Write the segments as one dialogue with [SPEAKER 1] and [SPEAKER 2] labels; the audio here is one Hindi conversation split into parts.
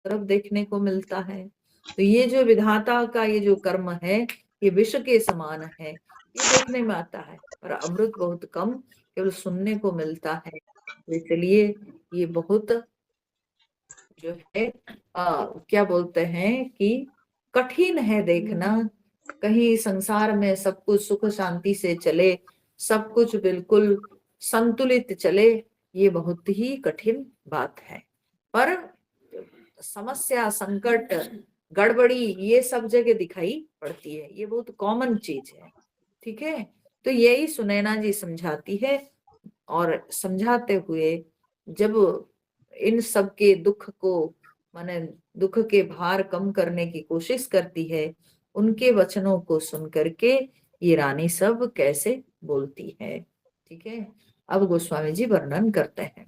[SPEAKER 1] तरफ देखने को मिलता है। तो ये जो विधाता का ये जो कर्म है, ये विष के समान है, ये देखने में आता है, और अमृत बहुत कम केवल सुनने को मिलता है। तो इसलिए ये बहुत जो है क्या बोलते हैं कि कठिन है देखना। कहीं संसार में सब कुछ सुख शांति से चले, सब कुछ बिल्कुल संतुलित चले, ये बहुत ही कठिन बात है। पर समस्या, संकट, गड़बड़ी ये सब जगह दिखाई पड़ती है, ये बहुत कॉमन चीज है। ठीक है, तो यही सुनैना जी समझाती है, और समझाते हुए जब इन सब के दुख को, माने दुख के भार कम करने की कोशिश करती है, उनके वचनों को सुन करके ये रानी सब कैसे बोलती है। ठीक है, अब गोस्वामी जी वर्णन करते हैं।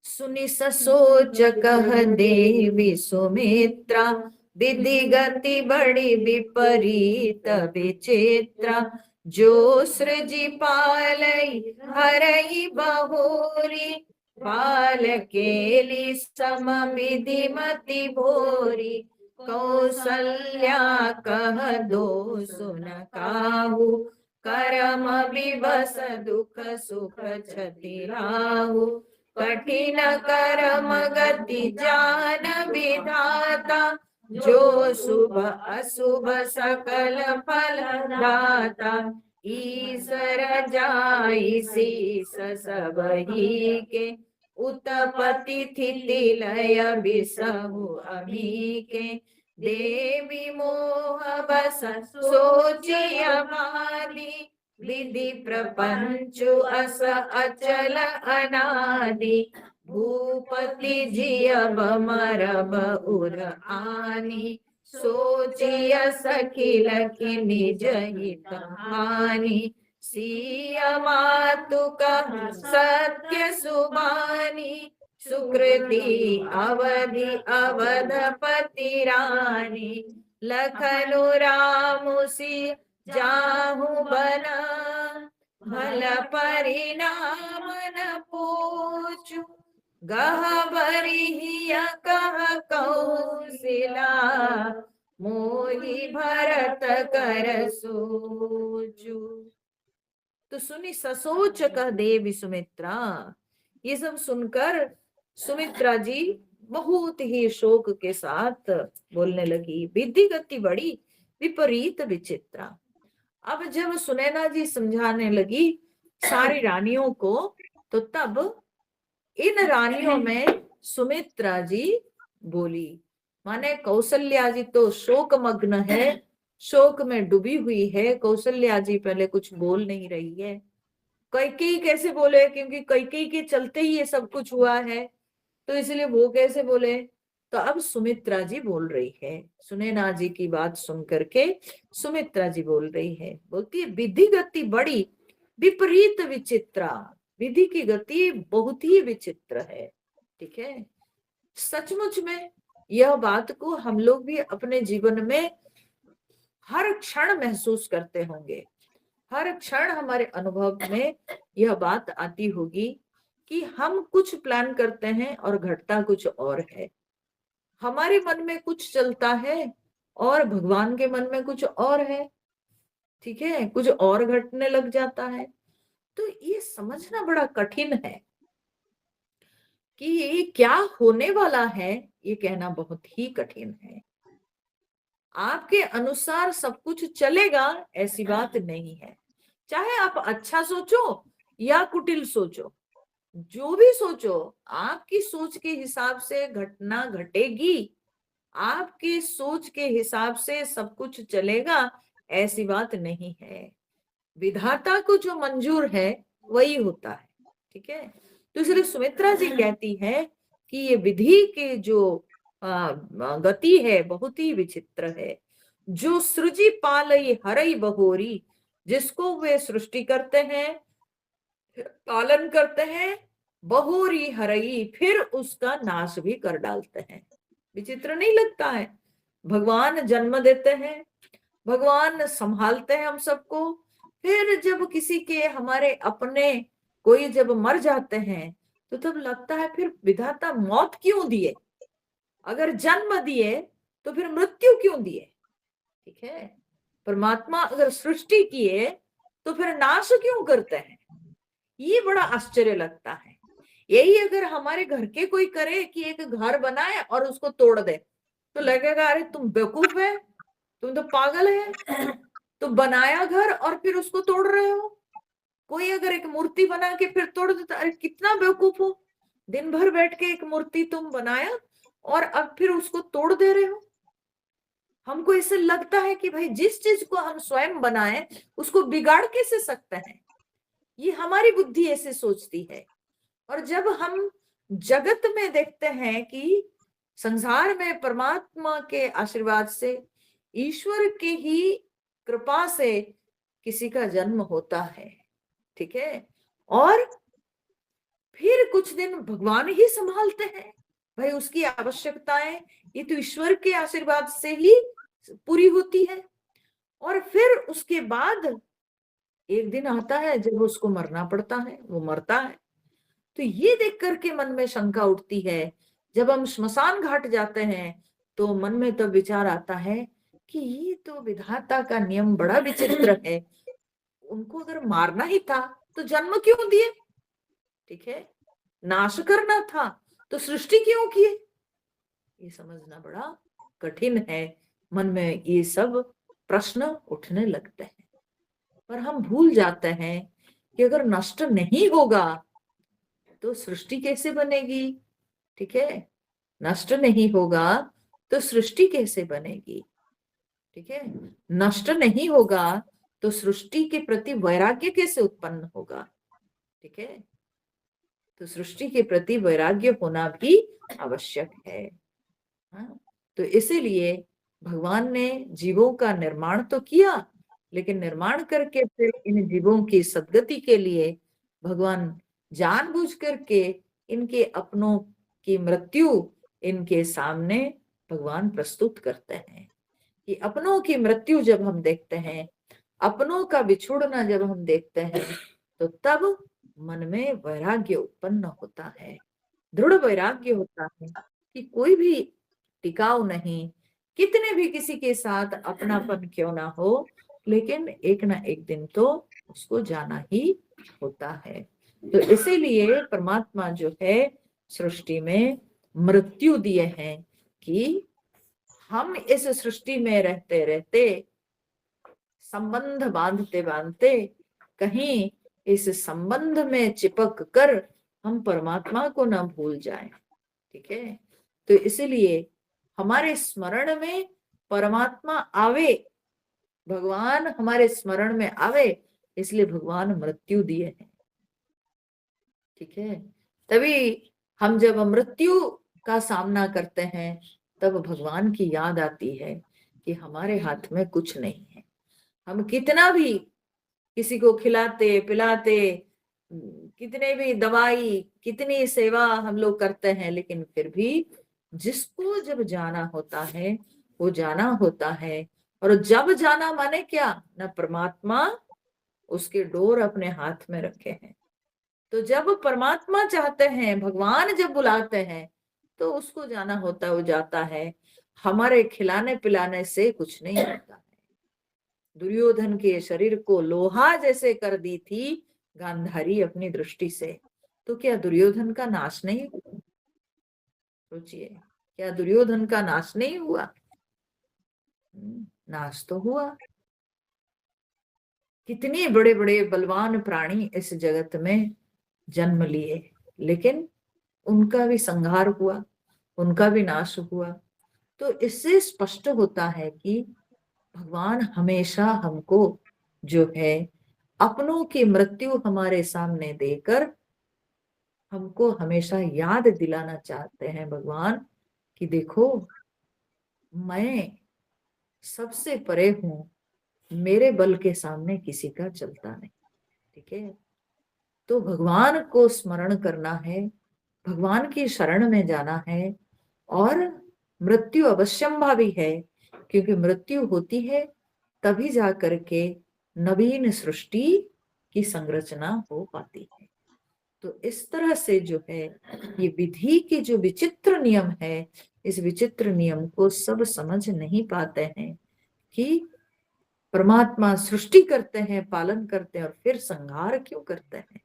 [SPEAKER 1] सुनि ससोच कह देवी सुमित्रा, विधि गति बड़ी विपरीत विचित्रा, जो सृजी पालई हरई बहुरी, पाल केली सम विधि मति भोरी, कौसल्या कह दो सुन काहू, करम विवश दुख सुख छति राहु, कठिन कर्म गति जान विधाता, जो शुभ अशुभ सकल फल दाता, ईश्वर जाई शीस सबही के, उत्पत्ति स्थिति लय विषहु अमी के, देवी मोह बस सोची अमादि, विधि प्रपंच अस अचल अनादि, भूपति जियब मरब उर आनी, सोचिय सखिल की निज हित हानि, सिया मातु का सत्य सुबानी, सुकृति अवधि अवधपति रानी, लखनु रामु सी जाहु बना, भल परिणाम न पूछू, गहबरिया कह कौशिला, मोहि भरत कर सोचू। तो सुनी ससोच कह देवी सुमित्रा, ये सब सुनकर सुमित्रा जी बहुत ही शोक के साथ बोलने लगी, विधि गति बड़ी विपरीत विचित्रा। अब जब सुनैना जी समझाने लगी सारी रानियों को, तो तब इन रानियों में सुमित्रा जी बोली। माने कौशल्या जी तो शोक मग्न है, शोक में डूबी हुई है। कौशल्या जी पहले कुछ बोल नहीं रही है। कैकेयी कैसे बोले, क्योंकि कैकेयी के चलते ही ये सब कुछ हुआ है, तो इसलिए वो कैसे बोले। तो अब सुमित्रा जी बोल रही है, सुनैना जी की बात सुन करके सुमित्रा जी बोल रही है, बोलती है विधि गति बड़ी विपरीत विचित्रा, विधि की गति बहुत ही विचित्र है। ठीक है, सचमुच में यह बात को हम लोग भी अपने जीवन में हर क्षण महसूस करते होंगे, हर क्षण हमारे अनुभव में यह बात आती होगी कि हम कुछ प्लान करते हैं और घटता कुछ और है। हमारे मन में कुछ चलता है और भगवान के मन में कुछ और है। ठीक है, कुछ और घटने लग जाता है। तो ये समझना बड़ा कठिन है कि ये क्या होने वाला है, ये कहना बहुत ही कठिन है। आपके अनुसार सब कुछ चलेगा ऐसी बात नहीं है। चाहे आप अच्छा सोचो या कुटिल सोचो, जो भी सोचो, आपकी सोच के हिसाब से घटना घटेगी, आपकी सोच के हिसाब से सब कुछ चलेगा ऐसी बात नहीं है। विधाता को जो मंजूर है वही होता है। ठीक है, तो इसलिए सुमित्रा जी कहती है कि ये विधि के जो गति है बहुत ही विचित्र है। जो सृजी पालई हरई बहोरी, जिसको वे सृष्टि करते हैं, पालन करते हैं, बहोरी हरई, फिर उसका नाश भी कर डालते हैं। विचित्र नहीं लगता है? भगवान जन्म देते हैं, भगवान संभालते हैं हम सबको, फिर जब किसी के हमारे अपने कोई जब मर जाते हैं तो तब लगता है फिर विधाता मौत क्यों दिए। अगर जन्म दिए तो फिर मृत्यु क्यों दिए? ठीक है, परमात्मा अगर सृष्टि किए तो फिर नाश क्यों करते हैं? ये बड़ा आश्चर्य लगता है। यही अगर हमारे घर के कोई करे कि एक घर बनाए और उसको तोड़ दे, तो लगेगा अरे तुम बेवकूफ है, तुम तो पागल है, तो बनाया घर और फिर उसको तोड़ रहे हो। कोई अगर एक मूर्ति बना के फिर तोड़ देता, अरे कितना बेवकूफ हो, दिन भर बैठ के एक मूर्ति तुम बनाया और अब फिर उसको तोड़ दे रहे हो। हमको ऐसे लगता है कि भाई जिस चीज को हम स्वयं बनाए उसको बिगाड़ कैसे सकते हैं? ये हमारी बुद्धि ऐसे सोचती है। और जब हम जगत में देखते हैं कि संसार में परमात्मा के आशीर्वाद से, ईश्वर की ही कृपा से किसी का जन्म होता है, ठीक है, और फिर कुछ दिन भगवान ही संभालते हैं, भाई उसकी आवश्यकताएं ये तो ईश्वर के आशीर्वाद से ही पूरी होती है। और फिर उसके बाद एक दिन आता है जब उसको मरना पड़ता है, वो मरता है। तो ये देख करके मन में शंका उठती है। जब हम श्मशान घाट जाते हैं तो मन में तब विचार आता है कि ये तो विधाता का नियम बड़ा विचित्र है, उनको अगर मारना ही था तो जन्म क्यों दिए? ठीक है, नाश करना था तो सृष्टि क्यों किए? ये समझना बड़ा कठिन है। मन में ये सब प्रश्न उठने लगते हैं, पर हम भूल जाते हैं कि अगर नष्ट नहीं होगा तो सृष्टि कैसे बनेगी? ठीक है, नष्ट नहीं होगा तो सृष्टि कैसे बनेगी? ठीक है, नष्ट नहीं होगा तो सृष्टि के प्रति वैराग्य कैसे उत्पन्न होगा? ठीक है, तो सृष्टि के प्रति वैराग्य होना भी आवश्यक है। हाँ? तो इसीलिए भगवान ने जीवों का निर्माण तो किया, लेकिन निर्माण करके फिर इन जीवों की सद्गति के लिए भगवान जानबूझ करके इनके अपनों की मृत्यु इनके सामने भगवान प्रस्तुत करते हैं। कि अपनों की मृत्यु जब हम देखते हैं, अपनों का बिछुड़ना जब हम देखते हैं, तो तब मन में वैराग्य उत्पन्न होता है, दृढ़ वैराग्य होता है कि कोई भी टिकाऊ नहीं, कितने भी किसी के साथ अपनापन क्यों ना हो, लेकिन एक ना एक दिन तो उसको जाना ही होता है। तो इसीलिए परमात्मा जो है सृष्टि में मृत्यु दिए हैं कि हम इस सृष्टि में रहते रहते, संबंध बांधते बांधते कहीं इस संबंध में चिपक कर हम परमात्मा को ना भूल जाएं। ठीक है, तो इसलिए हमारे स्मरण में परमात्मा आवे, भगवान हमारे स्मरण में आवे, इसलिए भगवान मृत्यु दिए हैं। ठीक है, तभी हम जब मृत्यु का सामना करते हैं तब भगवान की याद आती है कि हमारे हाथ में कुछ नहीं है। हम कितना भी किसी को खिलाते पिलाते, कितने भी दवाई, कितनी सेवा हम लोग करते हैं, लेकिन फिर भी जिसको जब जाना होता है वो जाना होता है। और जब जाना माने क्या, ना परमात्मा उसके डोर अपने हाथ में रखे हैं। तो जब परमात्मा चाहते हैं, भगवान जब बुलाते हैं तो उसको जाना होता है, वो जाता है। हमारे खिलाने पिलाने से कुछ नहीं होता है। दुर्योधन के शरीर को लोहा जैसे कर दी थी गांधारी अपनी दृष्टि से, तो क्या दुर्योधन का नाश नहीं हुआ? सोचिए, क्या दुर्योधन का नाश नहीं हुआ? नाश तो हुआ। कितने बड़े बड़े बलवान प्राणी इस जगत में जन्म लिए, लेकिन उनका भी संहार हुआ, उनका भी नाश हुआ। तो इससे स्पष्ट होता है कि भगवान हमेशा हमको जो है अपनों की मृत्यु हमारे सामने देकर हमको हमेशा याद दिलाना चाहते हैं भगवान कि देखो मैं सबसे परे हूं, मेरे बल के सामने किसी का चलता नहीं। ठीक है, तो भगवान को स्मरण करना है, भगवान की शरण में जाना है। और मृत्यु अवश्यंभावी है, क्योंकि मृत्यु होती है तभी जा करके नवीन सृष्टि की संरचना हो पाती है। तो इस तरह से जो है ये विधि के जो विचित्र नियम है, इस विचित्र नियम को सब समझ नहीं पाते हैं कि परमात्मा सृष्टि करते हैं, पालन करते हैं और फिर संहार क्यों करते हैं।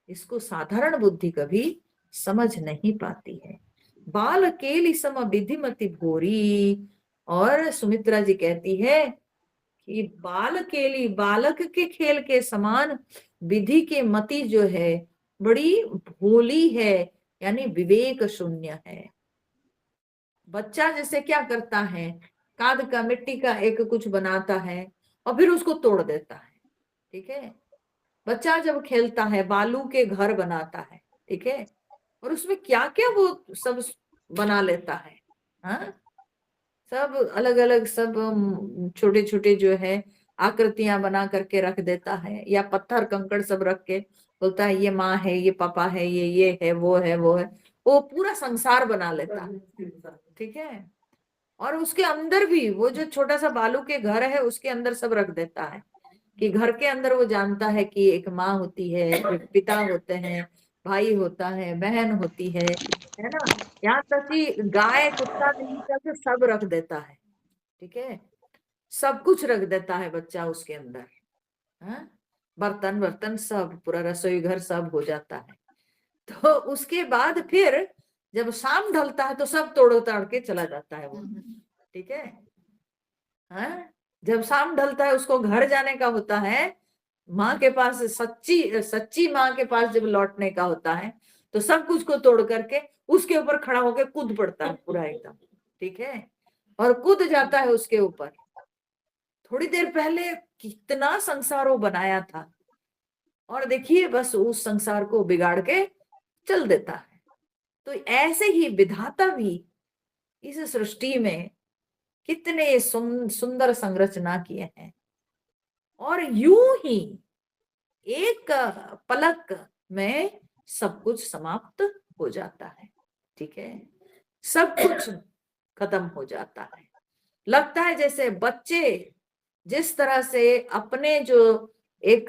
[SPEAKER 1] इसको साधारण बुद्धि कभी समझ नहीं पाती है। बाल केली सम विधिमति भोरी। और सुमित्रा जी कहती है कि बाल केली, बालक के खेल के समान विधि के मति जो है बड़ी भोली है, यानी विवेक शून्य है। बच्चा जैसे क्या करता है, काद का मिट्टी का एक कुछ बनाता है और फिर उसको तोड़ देता है, ठीक है। बच्चा जब खेलता है बालू के घर बनाता है, ठीक है, और उसमें क्या क्या वो सब बना लेता है, हाँ, सब अलग अलग, सब छोटे छोटे जो है आकृतियां बना करके रख देता है, या पत्थर कंकड़ सब रख के बोलता है ये माँ है, ये पापा है, ये है, वो है, वो है, वो पूरा संसार बना लेता है, ठीक है। और उसके अंदर भी वो जो छोटा सा बालू के घर है उसके अंदर सब रख देता है, कि घर के अंदर वो जानता है कि एक माँ होती है, एक पिता होते हैं, भाई होता है, बहन होती है ना। यहाँ तक कि गाय कुत्ता नहीं तक सब रख देता है, ठीक है, सब कुछ रख देता है बच्चा उसके अंदर, हाँ? बर्तन बर्तन सब, पूरा रसोई घर सब हो जाता है। तो उसके बाद फिर जब शाम ढलता है तो सब तोड़ ताड़ के चला जाता है वो, ठीक है, हाँ। जब शाम ढलता है उसको घर जाने का होता है, माँ के पास, सच्ची सच्ची माँ के पास जब लौटने का होता है तो सब कुछ को तोड़ करके उसके ऊपर खड़ा होकर कूद पड़ता है पूरा एकदम, ठीक है, और कूद जाता है उसके ऊपर। थोड़ी देर पहले कितना संसार वो बनाया था, और देखिए बस उस संसार को बिगाड़ के चल देता है। तो ऐसे ही विधाता भी इस सृष्टि में कितने सुंदर संरचना किए हैं, और यूं ही एक पलक में सब कुछ समाप्त हो जाता है, ठीक है, सब कुछ खत्म हो जाता है। लगता है जैसे बच्चे जिस तरह से अपने जो एक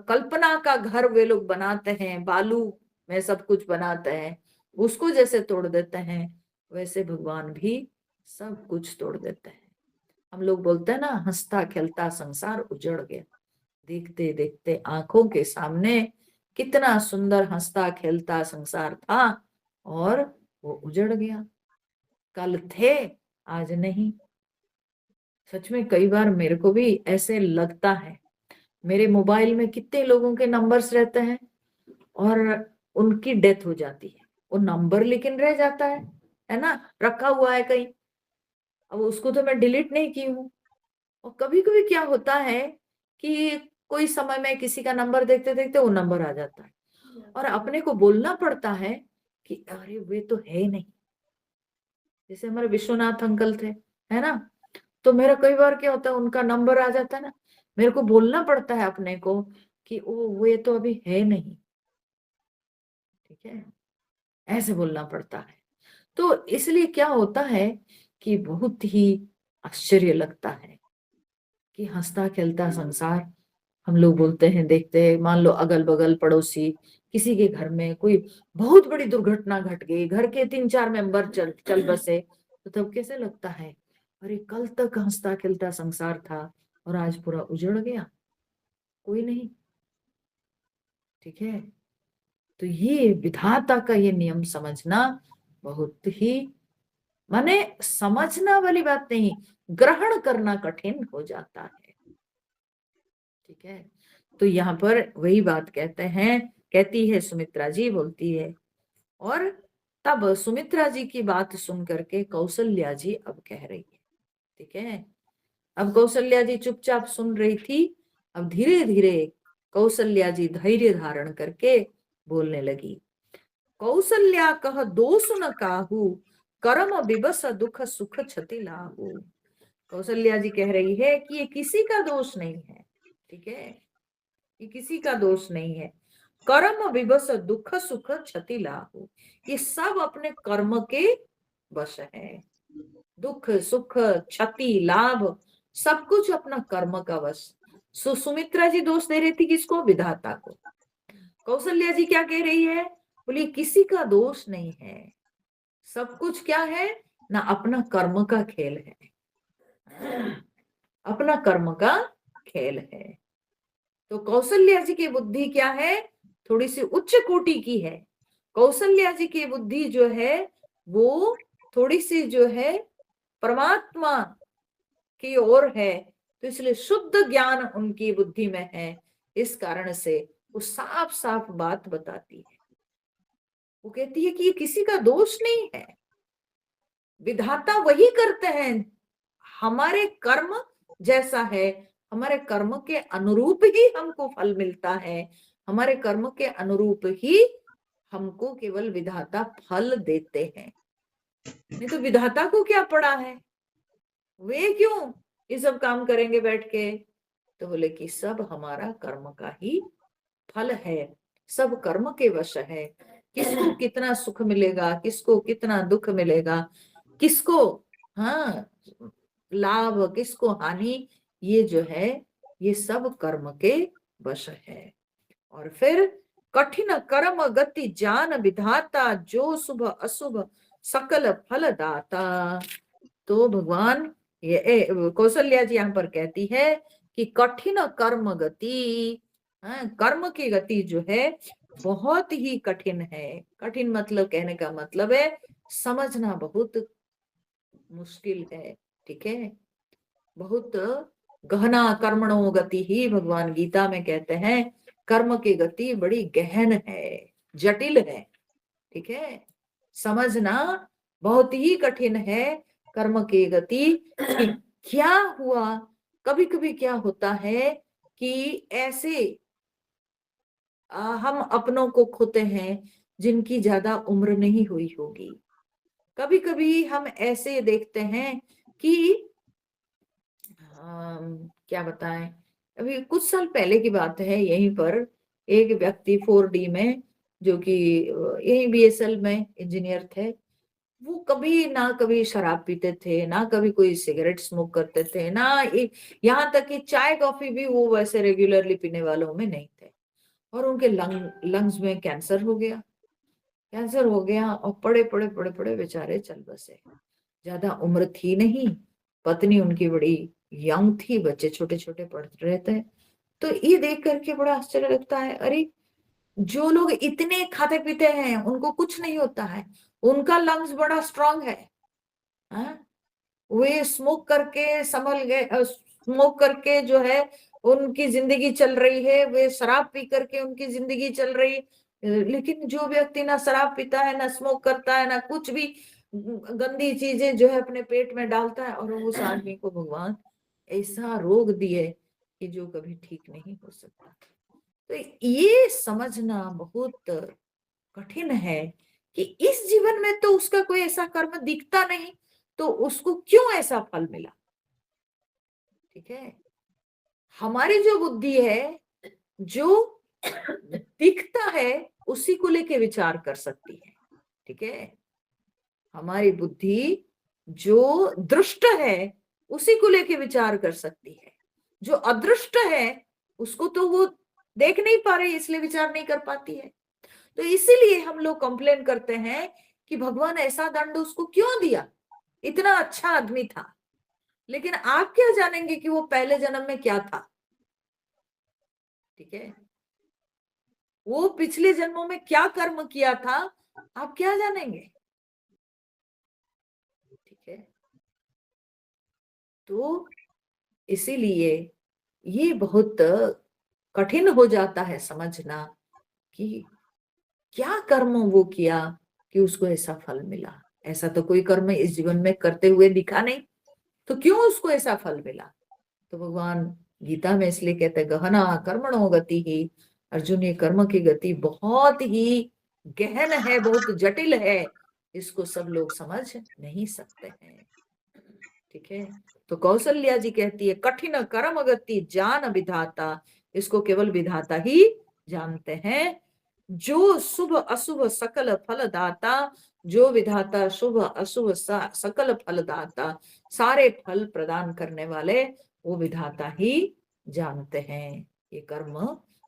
[SPEAKER 1] कल्पना का घर वे लोग बनाते हैं, बालू में सब कुछ बनाते हैं, उसको जैसे तोड़ देते हैं, वैसे भगवान भी सब कुछ तोड़ देते हैं। हम लोग बोलते हैं ना, हंसता खेलता संसार उजड़ गया। देखते देखते आंखों के सामने कितना सुंदर हंसता खेलता संसार था, और वो उजड़ गया। कल थे आज नहीं। सच में कई बार मेरे को भी ऐसे लगता है, मेरे मोबाइल में कितने लोगों के नंबर्स रहते हैं और उनकी डेथ हो जाती है, वो नंबर लेकिन रह जाता है ना, रखा हुआ है कहीं। अब उसको तो मैं डिलीट नहीं की हूँ। और कभी कभी क्या होता है कि कोई समय में किसी का नंबर देखते देखते वो नंबर आ जाता है, और अपने को बोलना पड़ता है कि अरे वे तो है नहीं। जैसे हमारे विश्वनाथ अंकल थे, है ना, तो मेरा कई बार क्या होता है, उनका नंबर आ जाता है ना, मेरे को बोलना पड़ता है अपने को कि ओ वे तो अभी है नहीं, ठीक है, ऐसे बोलना पड़ता है। तो इसलिए क्या होता है कि बहुत ही आश्चर्य लगता है कि हंसता खेलता संसार, हम लोग बोलते हैं, देखते हैं, मान लो अगल बगल पड़ोसी किसी के घर में कोई बहुत बड़ी दुर्घटना घट गई, घर के 3-4 मेंबर चल चल बसे, तो तब कैसे लगता है, अरे कल तक हंसता खेलता संसार था और आज पूरा उजड़ गया, कोई नहीं, ठीक है। तो ये विधाता का ये नियम समझना बहुत ही, माने समझना वाली बात नहीं, ग्रहण करना कठिन हो जाता है, ठीक है। तो यहाँ पर वही बात कहते हैं, कहती है सुमित्रा जी, बोलती है, और तब सुमित्रा जी की बात सुन करके कौशल्या जी अब कह रही है, ठीक है। अब कौशल्या जी चुपचाप सुन रही थी, अब धीरे धीरे कौशल्या जी धैर्य धारण करके बोलने लगी। कौशल्या कह दोष न काहू, कर्म विवश दुख सुख क्षति लाहू। कौशल्या जी कह रही है कि ये किसी का दोष नहीं है, ठीक है, ये किसी का दोष नहीं है। कर्म विवश दुख सुख क्षति लाहू, ये सब अपने कर्म के वश है। दुख सुख क्षति लाभ सब कुछ अपना कर्म का वश। सुमित्रा जी दोष दे रही थी किसको, विधाता को। कौशल्या जी क्या कह रही है, बोली किसी का दोष नहीं है, सब कुछ क्या है ना, अपना कर्म का खेल है, अपना कर्म का खेल है। तो कौशल्या जी की बुद्धि क्या है, थोड़ी सी उच्च कोटि की है। कौशल्या जी की बुद्धि जो है वो थोड़ी सी जो है परमात्मा की ओर है, तो इसलिए शुद्ध ज्ञान उनकी बुद्धि में है। इस कारण से वो साफ साफ बात बताती है। वो कहती है कि ये किसी का दोष नहीं है, विधाता वही करते हैं। हमारे कर्म जैसा है, हमारे कर्म के अनुरूप ही हमको फल मिलता है, हमारे कर्म के अनुरूप ही हमको केवल विधाता फल देते हैं। नहीं तो विधाता को क्या पड़ा है, वे क्यों ये सब काम करेंगे बैठ के। तो बोले कि सब हमारा कर्म का ही फल है, सब कर्म के वश है। किसको कितना सुख मिलेगा, किसको कितना दुख मिलेगा, किसको हाँ लाभ, किसको हानि, ये जो है ये सब कर्म के वश है। और फिर कठिन कर्म गति जान विधाता, जो शुभ अशुभ सकल फल दाता। तो भगवान ये कौशल्या जी यहाँ पर कहती है कि कठिन कर्म गति, कर्म की गति जो है बहुत ही कठिन है। कठिन मतलब कहने का मतलब है समझना बहुत मुश्किल है, ठीक है। बहुत गहना कर्मणो गति ही भगवान गीता में कहते हैं, कर्म की गति बड़ी गहन है, जटिल है, ठीक है। समझना बहुत ही कठिन है कर्म की गति कि क्या हुआ। कभी कभी क्या होता है कि ऐसे हम अपनों को खोते हैं जिनकी ज्यादा उम्र नहीं हुई होगी। कभी कभी हम ऐसे देखते हैं कि क्या बताएं, अभी कुछ साल पहले की बात है, यहीं पर एक व्यक्ति 4D में, जो कि यही BSL में इंजीनियर थे, वो कभी ना कभी शराब पीते थे, ना कभी कोई सिगरेट स्मोक करते थे, ना यहाँ तक कि चाय कॉफी भी वो वैसे रेगुलरली पीने वालों में नहीं थे। और उनके लंग्स में कैंसर हो गया, कैंसर हो गया और पड़े पड़े पड़े पड़े बेचारे चल बसे। ज्यादा उम्र थी नहीं, पत्नी उनकी बड़ी यंग थी, बच्चे छोटे छोटे पढ़ रहे थे। तो ये देख करके बड़ा आश्चर्य लगता है, अरे जो लोग इतने खाते पीते हैं उनको कुछ नहीं होता है, उनका लंग्स बड़ा स्ट्रांग है। हाँ? वे स्मोक करके संभल गए, स्मोक करके जो है उनकी जिंदगी चल रही है, वे शराब पी करके उनकी जिंदगी चल रही है। लेकिन जो व्यक्ति ना शराब पीता है, ना स्मोक करता है, ना कुछ भी गंदी चीजें जो है अपने पेट में डालता है, और उस आदमी को भगवान ऐसा रोग दिए कि जो कभी ठीक नहीं हो सकता। तो ये समझना बहुत कठिन है कि इस जीवन में तो उसका कोई ऐसा कर्म दिखता नहीं, तो उसको क्यों ऐसा फल मिला, ठीक है। हमारी जो बुद्धि है, जो दिखता है उसी को लेके विचार कर सकती है, ठीक है। हमारी बुद्धि जो दृष्ट है उसी को लेके विचार कर सकती है, जो अदृष्ट है उसको तो वो देख नहीं पा रही, इसलिए विचार नहीं कर पाती है। तो इसीलिए हम लोग कंप्लेन करते हैं कि भगवान ऐसा दंड उसको क्यों दिया, इतना अच्छा आदमी था। लेकिन आप क्या जानेंगे कि वो पहले जन्म में क्या था, ठीक है। वो पिछले जन्मों में क्या कर्म किया था, आप क्या जानेंगे, ठीक है। तो इसीलिए ये बहुत कठिन हो जाता है समझना कि क्या कर्म वो किया कि उसको ऐसा फल मिला। ऐसा तो कोई कर्म इस जीवन में करते हुए दिखा नहीं, तो क्यों उसको ऐसा फल मिला। तो भगवान गीता में इसलिए कहते हैं गहना कर्मणो गति ही। अर्जुन, ये कर्म की गति बहुत ही गहन है, बहुत जटिल है, इसको सब लोग समझ नहीं सकते हैं, ठीक है। तो कौशल्या जी कहती है कठिन कर्म गति जान विधाता, इसको केवल विधाता ही जानते हैं। जो शुभ अशुभ सकल फल दाता, जो विधाता शुभ अशुभ सकल फल दाता, सारे फल प्रदान करने वाले वो विधाता ही जानते हैं। ये कर्म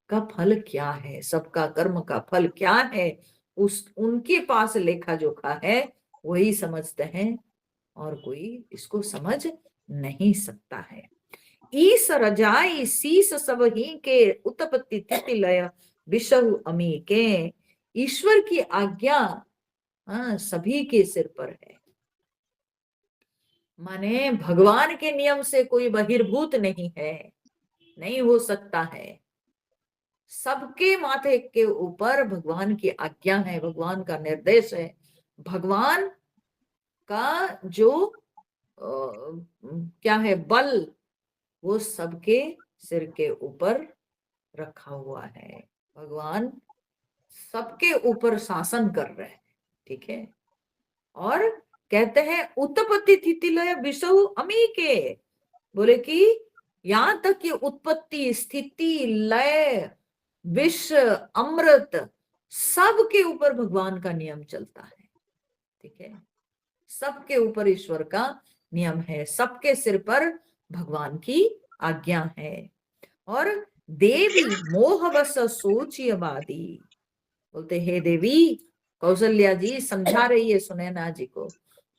[SPEAKER 1] का फल क्या है, सबका कर्म का फल क्या है, उस उनके पास लेखा जोखा है, वही समझते हैं और कोई इसको समझ नहीं सकता है। ईस रजाई शीस सब ही के उत्पत्ति तिथि लय विषहु अमी के। ईश्वर की आज्ञा सभी के सिर पर है। माने भगवान के नियम से कोई बहिर्भूत नहीं है, नहीं हो सकता है। सबके माथे के ऊपर भगवान की आज्ञा है, भगवान का निर्देश है, भगवान का जो क्या है बल, वो सबके सिर के ऊपर रखा हुआ है। भगवान सबके ऊपर शासन कर रहे हैं, ठीक है। और कहते हैं उत्पत्ति स्थिति लय विषहु अमी के, बोले कि यहां तक कि उत्पत्ति स्थिति लय विष अमृत सबके ऊपर भगवान का नियम चलता है, ठीक है। सबके ऊपर ईश्वर का नियम है, सबके सिर पर भगवान की आज्ञा है। और देवी मोहवश सोचियवादी, बोलते हे देवी, कौशल्या जी समझा रही है सुनैना जी को,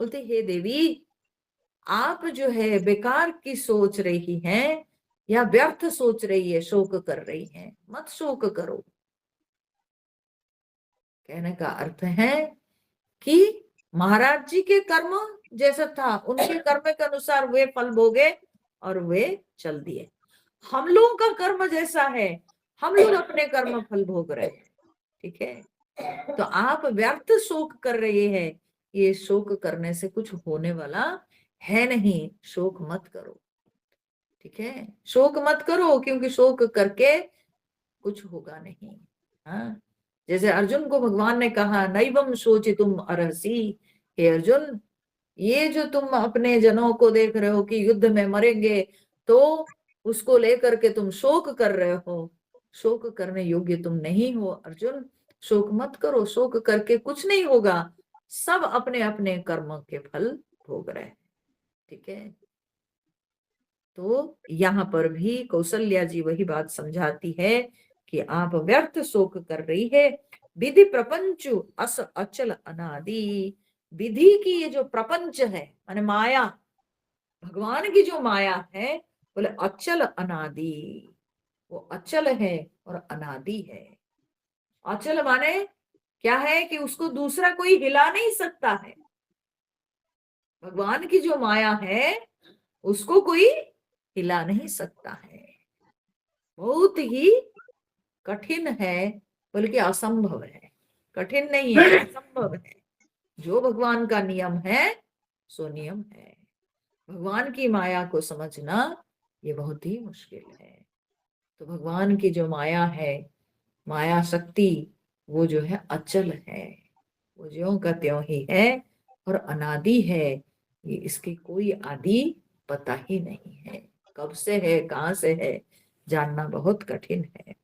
[SPEAKER 1] बोलते हे देवी आप जो है बेकार की सोच रही हैं या व्यर्थ सोच रही है, शोक कर रही हैं, मत शोक करो। कहने का अर्थ है कि महाराज जी के कर्म जैसा था, उनके कर्म के अनुसार वे फल भोगे और वे चल दिए। हम लोगों का कर्म जैसा है, हम लोग अपने कर्म फल भोग रहे हैं, ठीक है। तो आप व्यर्थ शोक कर रहे हैं, ये शोक करने से कुछ होने वाला है नहीं, शोक मत करो, ठीक है। शोक मत करो, क्योंकि शोक करके कुछ होगा नहीं। हाँ, जैसे अर्जुन को भगवान ने कहा नैवम शोचितुम अर्हसि, हे अर्जुन ये जो तुम अपने जनों को देख रहे हो कि युद्ध में मरेंगे, तो उसको लेकर के तुम शोक कर रहे हो, शोक करने योग्य तुम नहीं हो अर्जुन, शोक मत करो, शोक करके कुछ नहीं होगा, सब अपने अपने कर्म के फल भोग रहे हैं, ठीक है। तो यहाँ पर भी कौशल्या जी वही बात समझाती है कि आप व्यर्थ शोक कर रही है। विधि प्रपंच अस अचल अनादि, विधि की ये जो प्रपंच है माने माया, भगवान की जो माया है, बोले अचल अनादि, वो अचल है और अनादि है। अचल माने क्या है कि उसको दूसरा कोई हिला नहीं सकता है। भगवान की जो माया है उसको कोई हिला नहीं सकता है, बहुत ही कठिन है, बल्कि असंभव है। कठिन नहीं है, असंभव है। जो भगवान का नियम है सो नियम है। भगवान की माया को समझना ये बहुत ही मुश्किल है। तो भगवान की जो माया है, माया शक्ति, वो जो है अचल है, वो ज्यों का त्यों ही है और अनादि है। ये इसकी कोई आदि पता ही नहीं है, कब से है कहाँ से है जानना बहुत कठिन है।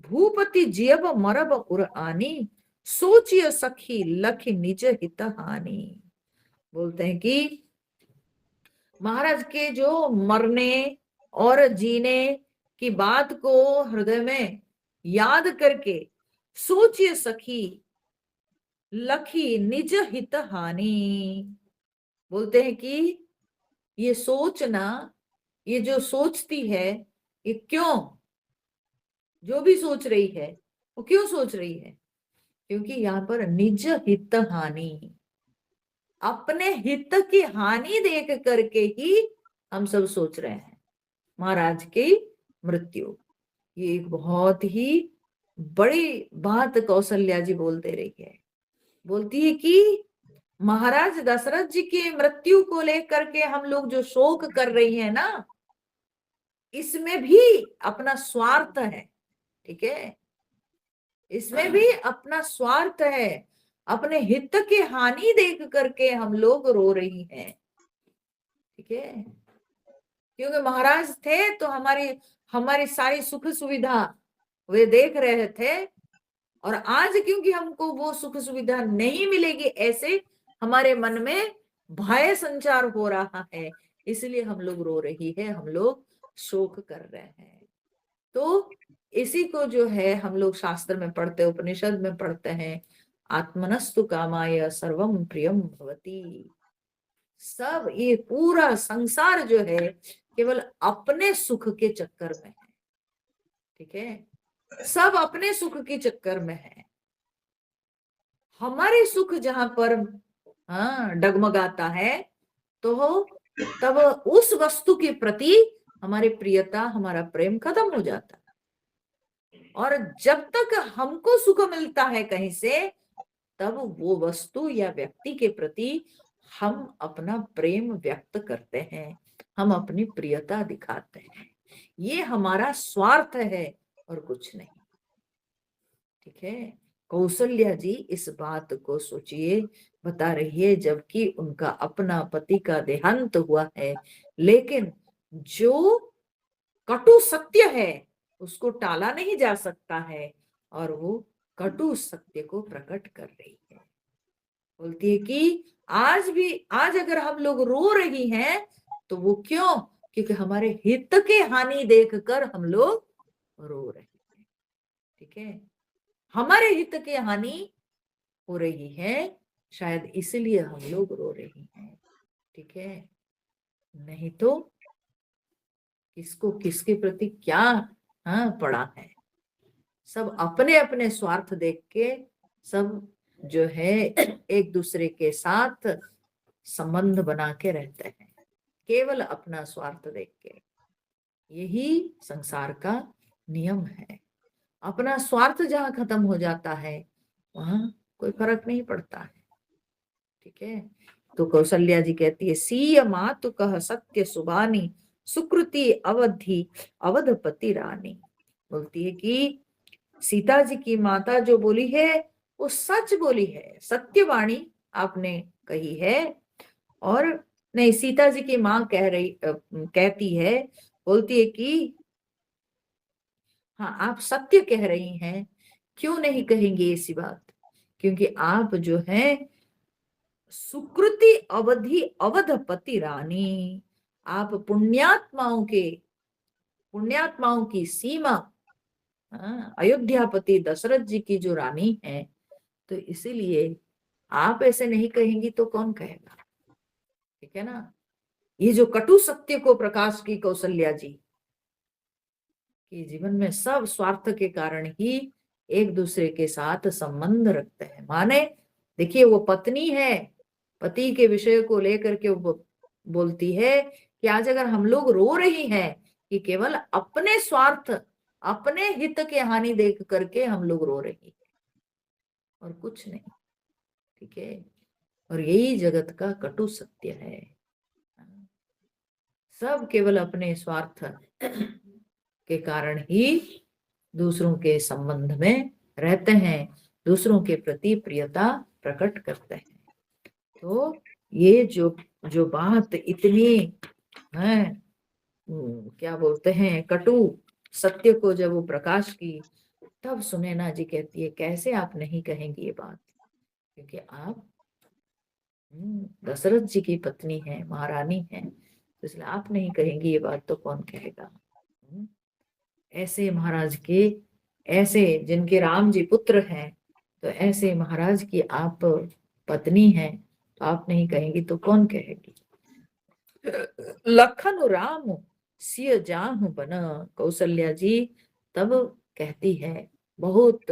[SPEAKER 1] भूपति जियब मरब उर आनी, सोचिय सखी लखी निज हित हानि। बोलते हैं कि महाराज के जो मरने और जीने की बात को हृदय में याद करके सोचिए सखी लखी निज हित हानि। बोलते हैं कि ये सोचना, ये जो सोचती है, ये क्यों, जो भी सोच रही है वो क्यों सोच रही है, क्योंकि यहाँ पर निज हित हानि, अपने हित की हानि देख करके ही हम सब सोच रहे हैं महाराज की मृत्यु। ये एक बहुत ही बड़ी बात कौशल्या जी बोलते रही है। बोलती है कि महाराज दशरथ जी की मृत्यु को लेकर के हम लोग जो शोक कर रही है ना, इसमें भी अपना स्वार्थ है, ठीक है। इसमें भी अपना स्वार्थ है, अपने हित की हानि देख करके हम लोग रो रही हैं, ठीक है। क्योंकि महाराज थे तो हमारी हमारी सारी सुख सुविधा वे देख रहे थे, और आज क्योंकि हमको वो सुख सुविधा नहीं मिलेगी, ऐसे हमारे मन में भय संचार हो रहा है, इसलिए हम लोग रो रही है, हम लोग शोक कर रहे हैं। तो इसी को जो है हम लोग शास्त्र में पढ़ते, उपनिषद में पढ़ते हैं, आत्मनस्तु कामाय सर्वम प्रियम भवति। सब ये पूरा संसार जो है केवल अपने सुख के चक्कर में है, ठीक है, सब अपने सुख के चक्कर में है। हमारे सुख जहां पर डगमगाता है तो तब उस वस्तु के प्रति हमारी प्रियता, हमारा प्रेम खत्म हो जाता है। और जब तक हमको सुख मिलता है कहीं से, तब वो वस्तु या व्यक्ति के प्रति हम अपना प्रेम व्यक्त करते हैं, हम अपनी प्रियता दिखाते हैं। ये हमारा स्वार्थ है और कुछ नहीं, ठीक है। कौशल्या जी इस बात को सोचिए, बता रही है, जबकि उनका अपना पति का देहांत हुआ है, लेकिन जो कटु सत्य है उसको टाला नहीं जा सकता है, और वो कटु सत्य को प्रकट कर रही है। बोलती है कि आज अगर हम लोग रो रही हैं तो वो क्यों? क्योंकि हमारे हित के हानि देखकर हम लोग रो रहे हैं, ठीक है। हमारे हित की हानि हो रही है, शायद इसलिए हम लोग रो रही हैं, ठीक है। नहीं तो किसको किसके प्रति क्या पड़ा है। सब अपने अपने स्वार्थ देख के सब जो है एक दूसरे के साथ संबंध बना के रहते हैं, केवल अपना स्वार्थ देख के। यही संसार का नियम है। अपना स्वार्थ जहां खत्म हो जाता है वहां कोई फर्क नहीं पड़ता है, ठीक है। तो कौशल्या जी कहती है, सीय मातु कह सत्य सुबानी, सुकृति अवधि अवधपति रानी। बोलती है कि सीता जी की माता जो बोली है वो सच बोली है, सत्यवाणी आपने कही है। और नहीं, सीता जी की माँ कहती है, बोलती है कि हाँ, आप सत्य कह रही हैं, क्यों नहीं कहेंगे ऐसी बात, क्योंकि आप जो है सुकृति अवधि अवधपति रानी, आप पुण्यात्माओं की सीमा, अयोध्यापति दशरथ जी की जो रानी है, तो इसीलिए आप ऐसे नहीं कहेंगी तो कौन कहेगा, ठीक है ना। ये जो कटु सत्य को प्रकाश की कौशल्या जी कि जीवन में सब स्वार्थ के कारण ही एक दूसरे के साथ संबंध रखते हैं। माने देखिए, वो पत्नी है, पति के विषय को लेकर के वो बोलती है कि आज अगर हम लोग रो रही हैं कि केवल अपने स्वार्थ, अपने हित के हानि देख करके हम लोग रो रही हैं और कुछ नहीं, ठीक है। और यही जगत का कटु सत्य है। सब केवल अपने स्वार्थ के कारण ही दूसरों के संबंध में रहते हैं, दूसरों के प्रति प्रियता प्रकट करते हैं। तो ये जो बात इतनी है, क्या बोलते हैं, कटु सत्य को जब वो प्रकाश की, तब सुनैना जी कहती है, कैसे आप नहीं कहेंगी ये बात, क्योंकि आप दशरथ जी की पत्नी है, महारानी है, तो इसलिए आप नहीं कहेंगी ये बात तो कौन कहेगा। ऐसे महाराज के, ऐसे जिनके राम जी पुत्र हैं, तो ऐसे महाराज की आप पत्नी हैं, तो आप नहीं कहेंगी तो कौन कहेगी। लखन राम सिय जाहु बन, कौशल्या जी तब कहती है, बहुत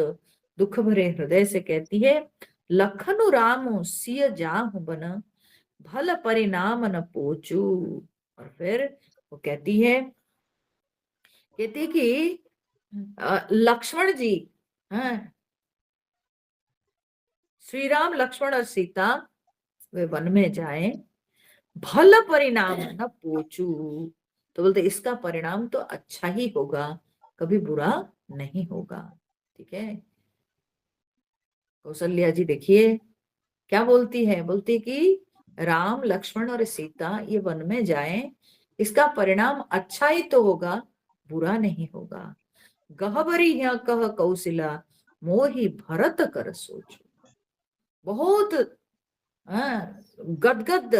[SPEAKER 1] दुख भरे हृदय से कहती है, लखन राम सिय जाहु बन, भल परिणाम न पोचू। और फिर वो कहती कि लक्ष्मण जी, श्री राम लक्ष्मण और सीता वे वन में जाएं, भल परिणाम न पोचू, तो बोलते इसका परिणाम तो अच्छा ही होगा, कभी बुरा नहीं होगा, ठीक है। कौशल्या जी देखिए क्या बोलती है, बोलती कि राम लक्ष्मण और सीता ये वन में जाएं, इसका परिणाम अच्छा ही तो होगा, बुरा नहीं होगा। गहबरी यहाँ कह कौशिला, मोहि भरत कर सोचू। बहुत गदगद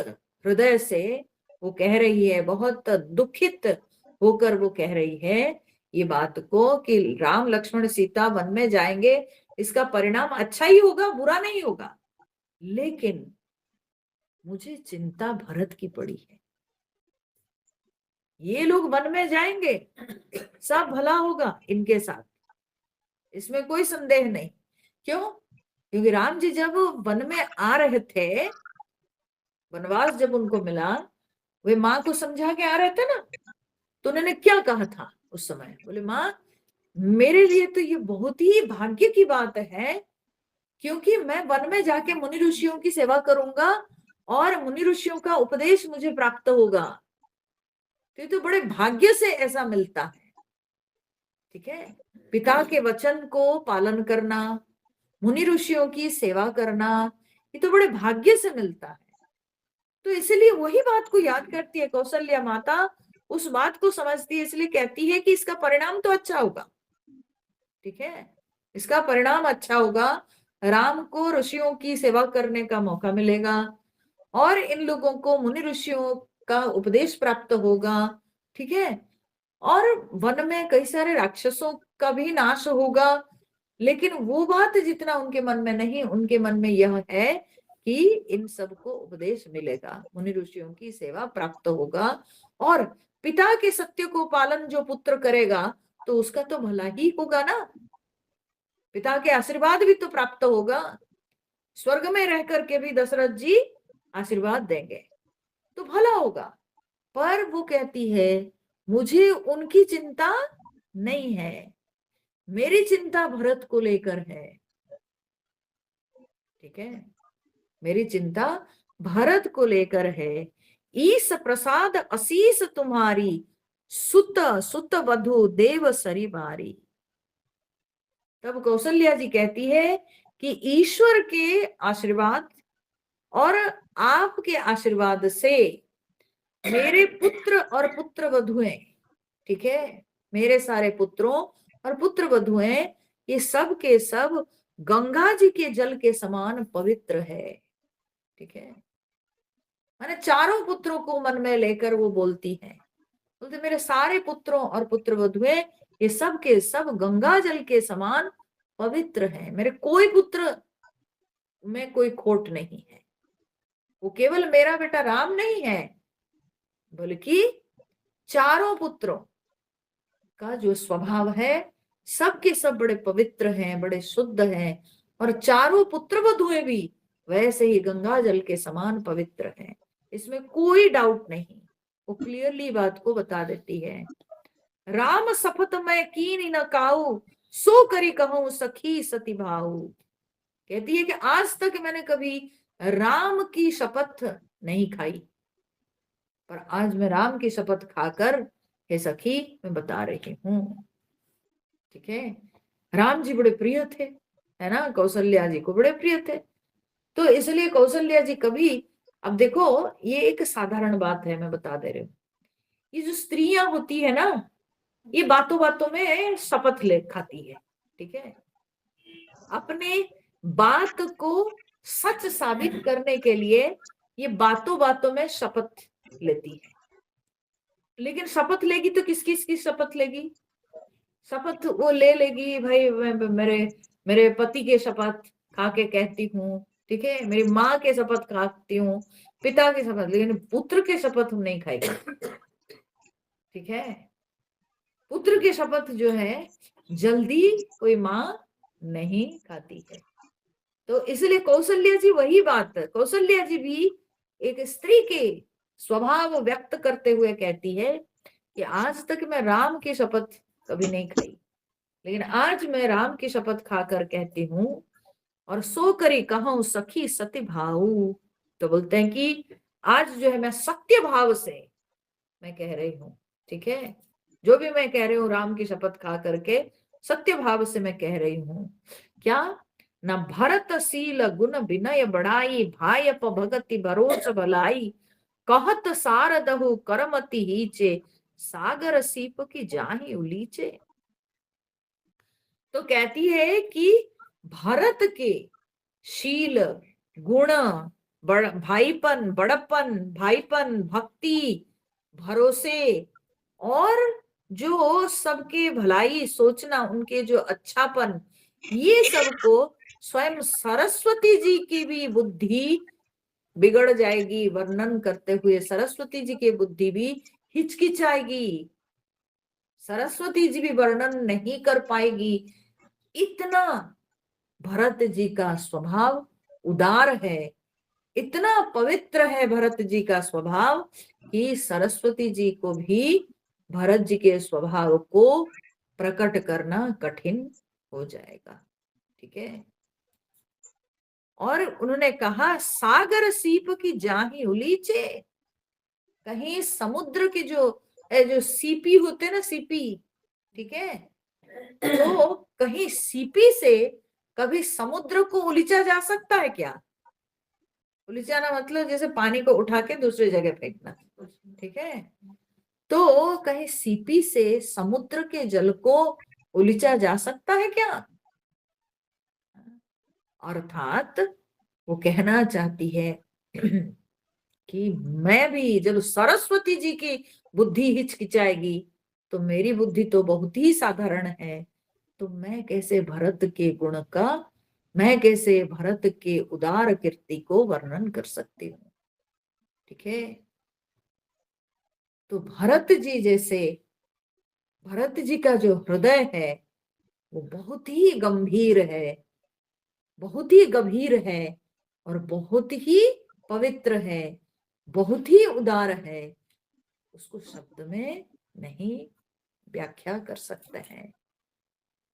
[SPEAKER 1] हृदय से वो कह रही है, बहुत दुखित होकर वो कह रही है ये बात को कि राम लक्ष्मण सीता वन में जाएंगे, इसका परिणाम अच्छा ही होगा, बुरा नहीं होगा। लेकिन मुझे चिंता भरत की पड़ी है। ये लोग वन में जाएंगे, सब भला होगा इनके साथ, इसमें कोई संदेह नहीं। क्यों? क्योंकि राम जी जब वन में आ रहे थे, वनवास जब उनको मिला, वे माँ को समझा के आ रहे थे ना, तो उन्होंने क्या कहा था उस समय? बोले, माँ मेरे लिए तो ये बहुत ही भाग्य की बात है, क्योंकि मैं वन में जाके मुनि ऋषियों की सेवा करूंगा और मुनि ऋषियों का उपदेश मुझे प्राप्त होगा। तो ये तो बड़े भाग्य से ऐसा मिलता है। ठीक है, पिता के वचन को पालन करना, मुनि ऋषियों की सेवा करना, ये तो बड़े भाग्य से मिलता है। तो इसलिए वही बात को याद करती है कौशल्या माता, उस बात को समझती है, इसलिए कहती है कि इसका परिणाम तो अच्छा होगा। ठीक है, इसका परिणाम अच्छा होगा, राम को ऋषियों की सेवा करने का मौका मिलेगा और इन लोगों को मुनि ऋषियों का उपदेश प्राप्त होगा। ठीक है, और वन में कई सारे राक्षसों का भी नाश होगा। लेकिन वो बात जितना उनके मन में नहीं, उनके मन में यह है कि इन सबको उपदेश मिलेगा, मुनि ऋषियों की सेवा प्राप्त होगा, और पिता के सत्य को पालन जो पुत्र करेगा तो उसका तो भला ही होगा ना, पिता के आशीर्वाद भी तो प्राप्त होगा। स्वर्ग में रह करके भी दशरथ जी आशीर्वाद देंगे तो भला होगा। पर वो कहती है मुझे उनकी चिंता नहीं है, मेरी चिंता भरत को लेकर है। ठीक है, मेरी चिंता भरत को लेकर है। ईस प्रसाद असीस तुम्हारी, सुत सुत वधु देव सरी बारी। तब कौशल्या जी कहती है कि ईश्वर के आशीर्वाद और आपके आशीर्वाद से मेरे पुत्र और पुत्र वधुएं, ठीक है, मेरे सारे पुत्रों और पुत्र वधुएं, ये सब के सब गंगा जी के जल के समान पवित्र है। ठीक है, मैंने चारों पुत्रों को मन में लेकर वो बोलती है, बोलते मेरे सारे पुत्रों और पुत्र वधुएं ये सब के सब गंगा जल के समान पवित्र है, मेरे कोई पुत्र में कोई खोट नहीं है। वो केवल मेरा बेटा राम नहीं है, बल्कि चारों पुत्रों का जो स्वभाव है सबके सब बड़े पवित्र हैं, बड़े शुद्ध हैं, और चारों पुत्र वधुएं भी वैसे ही गंगा जल के समान पवित्र हैं, इसमें कोई डाउट नहीं। वो क्लियरली बात को बता देती है। राम सपथ मैं कीन न काऊ, सो करी कहूं सखी सती भाऊ। कहती है कि आज तक मैंने कभी राम की शपथ नहीं खाई, पर आज मैं राम की शपथ खाकर हे सखी मैं बता रही हूँ। ठीक है, राम जी बड़े प्रिय थे, है ना, कौशल्या जी को बड़े प्रिय थे। तो इसलिए कौशल्या जी कभी, अब देखो ये एक साधारण बात है, मैं बता दे रही हूँ, ये जो स्त्रियां होती है ना, ये बातों बातों में शपथ ले खाती है। ठीक है, अपने बात को सच साबित करने के लिए ये बातों बातों में शपथ लेती है। लेकिन शपथ लेगी तो किस किस की शपथ लेगी? शपथ वो ले लेगी भाई, मेरे मेरे पति के शपथ खा के कहती हूँ, ठीक है, मेरी माँ के शपथ खाती हूँ, पिता के शपथ, लेकिन पुत्र के शपथ हम नहीं खाएगी। ठीक है, पुत्र के शपथ जो है जल्दी कोई माँ नहीं खाती है। तो इसलिए कौशल्या जी वही बात, कौशल्या जी भी एक स्त्री के स्वभाव व्यक्त करते हुए कहती है कि आज तक मैं राम की शपथ कभी नहीं खाई, लेकिन आज मैं राम की शपथ खाकर कहती हूँ, और सो करी कहूं सखी सत्य भाऊ। तो बोलते हैं कि आज जो है मैं सत्य भाव से मैं कह रही हूँ। ठीक है, जो भी मैं कह रही हूँ राम की शपथ खा करके सत्य भाव से मैं कह रही हूँ। क्या? न भरत शील गुण विनय बढ़ाई, भायप भगति भरोस भलाई, कहत सारदहु करमति हीचे, सागर सीप की जाहि उलीचे। तो कहती है कि भरत के शील गुण, भाईपन, बड़प्पन, भाईपन, भक्ति, भरोसे, और जो सबके भलाई सोचना, उनके जो अच्छापन, ये सबको स्वयं सरस्वती जी की भी बुद्धि बिगड़ जाएगी। वर्णन करते हुए सरस्वती जी की बुद्धि भी हिचकिचाएगी, सरस्वती जी भी वर्णन नहीं कर पाएगी। इतना भरत जी का स्वभाव उदार है, इतना पवित्र है भरत जी का स्वभाव कि सरस्वती जी को भी भरत जी के स्वभाव को प्रकट करना कठिन हो जाएगा। ठीक है। और उन्होंने कहा सागर सीप की जाही उलीचे, कहीं समुद्र के जो सीपी होते ना, सीपी, ठीक है, तो कहीं सीपी से कभी समुद्र को उलीचा जा सकता है क्या? उलीचाना मतलब जैसे पानी को उठा के दूसरी जगह फेंकना, ठीक है। तो कहीं सीपी से समुद्र के जल को उलीचा जा सकता है क्या? अर्थात वो कहना चाहती है कि मैं भी जब सरस्वती जी की बुद्धि हिचकिचाएगी तो मेरी बुद्धि तो बहुत ही साधारण है, तो मैं कैसे भरत के गुण का, मैं कैसे भरत के उदार कीर्ति को वर्णन कर सकती हूँ। ठीक है। तो भरत जी जैसे, भरत जी का जो हृदय है वो बहुत ही गंभीर है, बहुत ही गंभीर है और बहुत ही पवित्र है, बहुत ही उदार है, उसको शब्द में नहीं व्याख्या कर सकते हैं।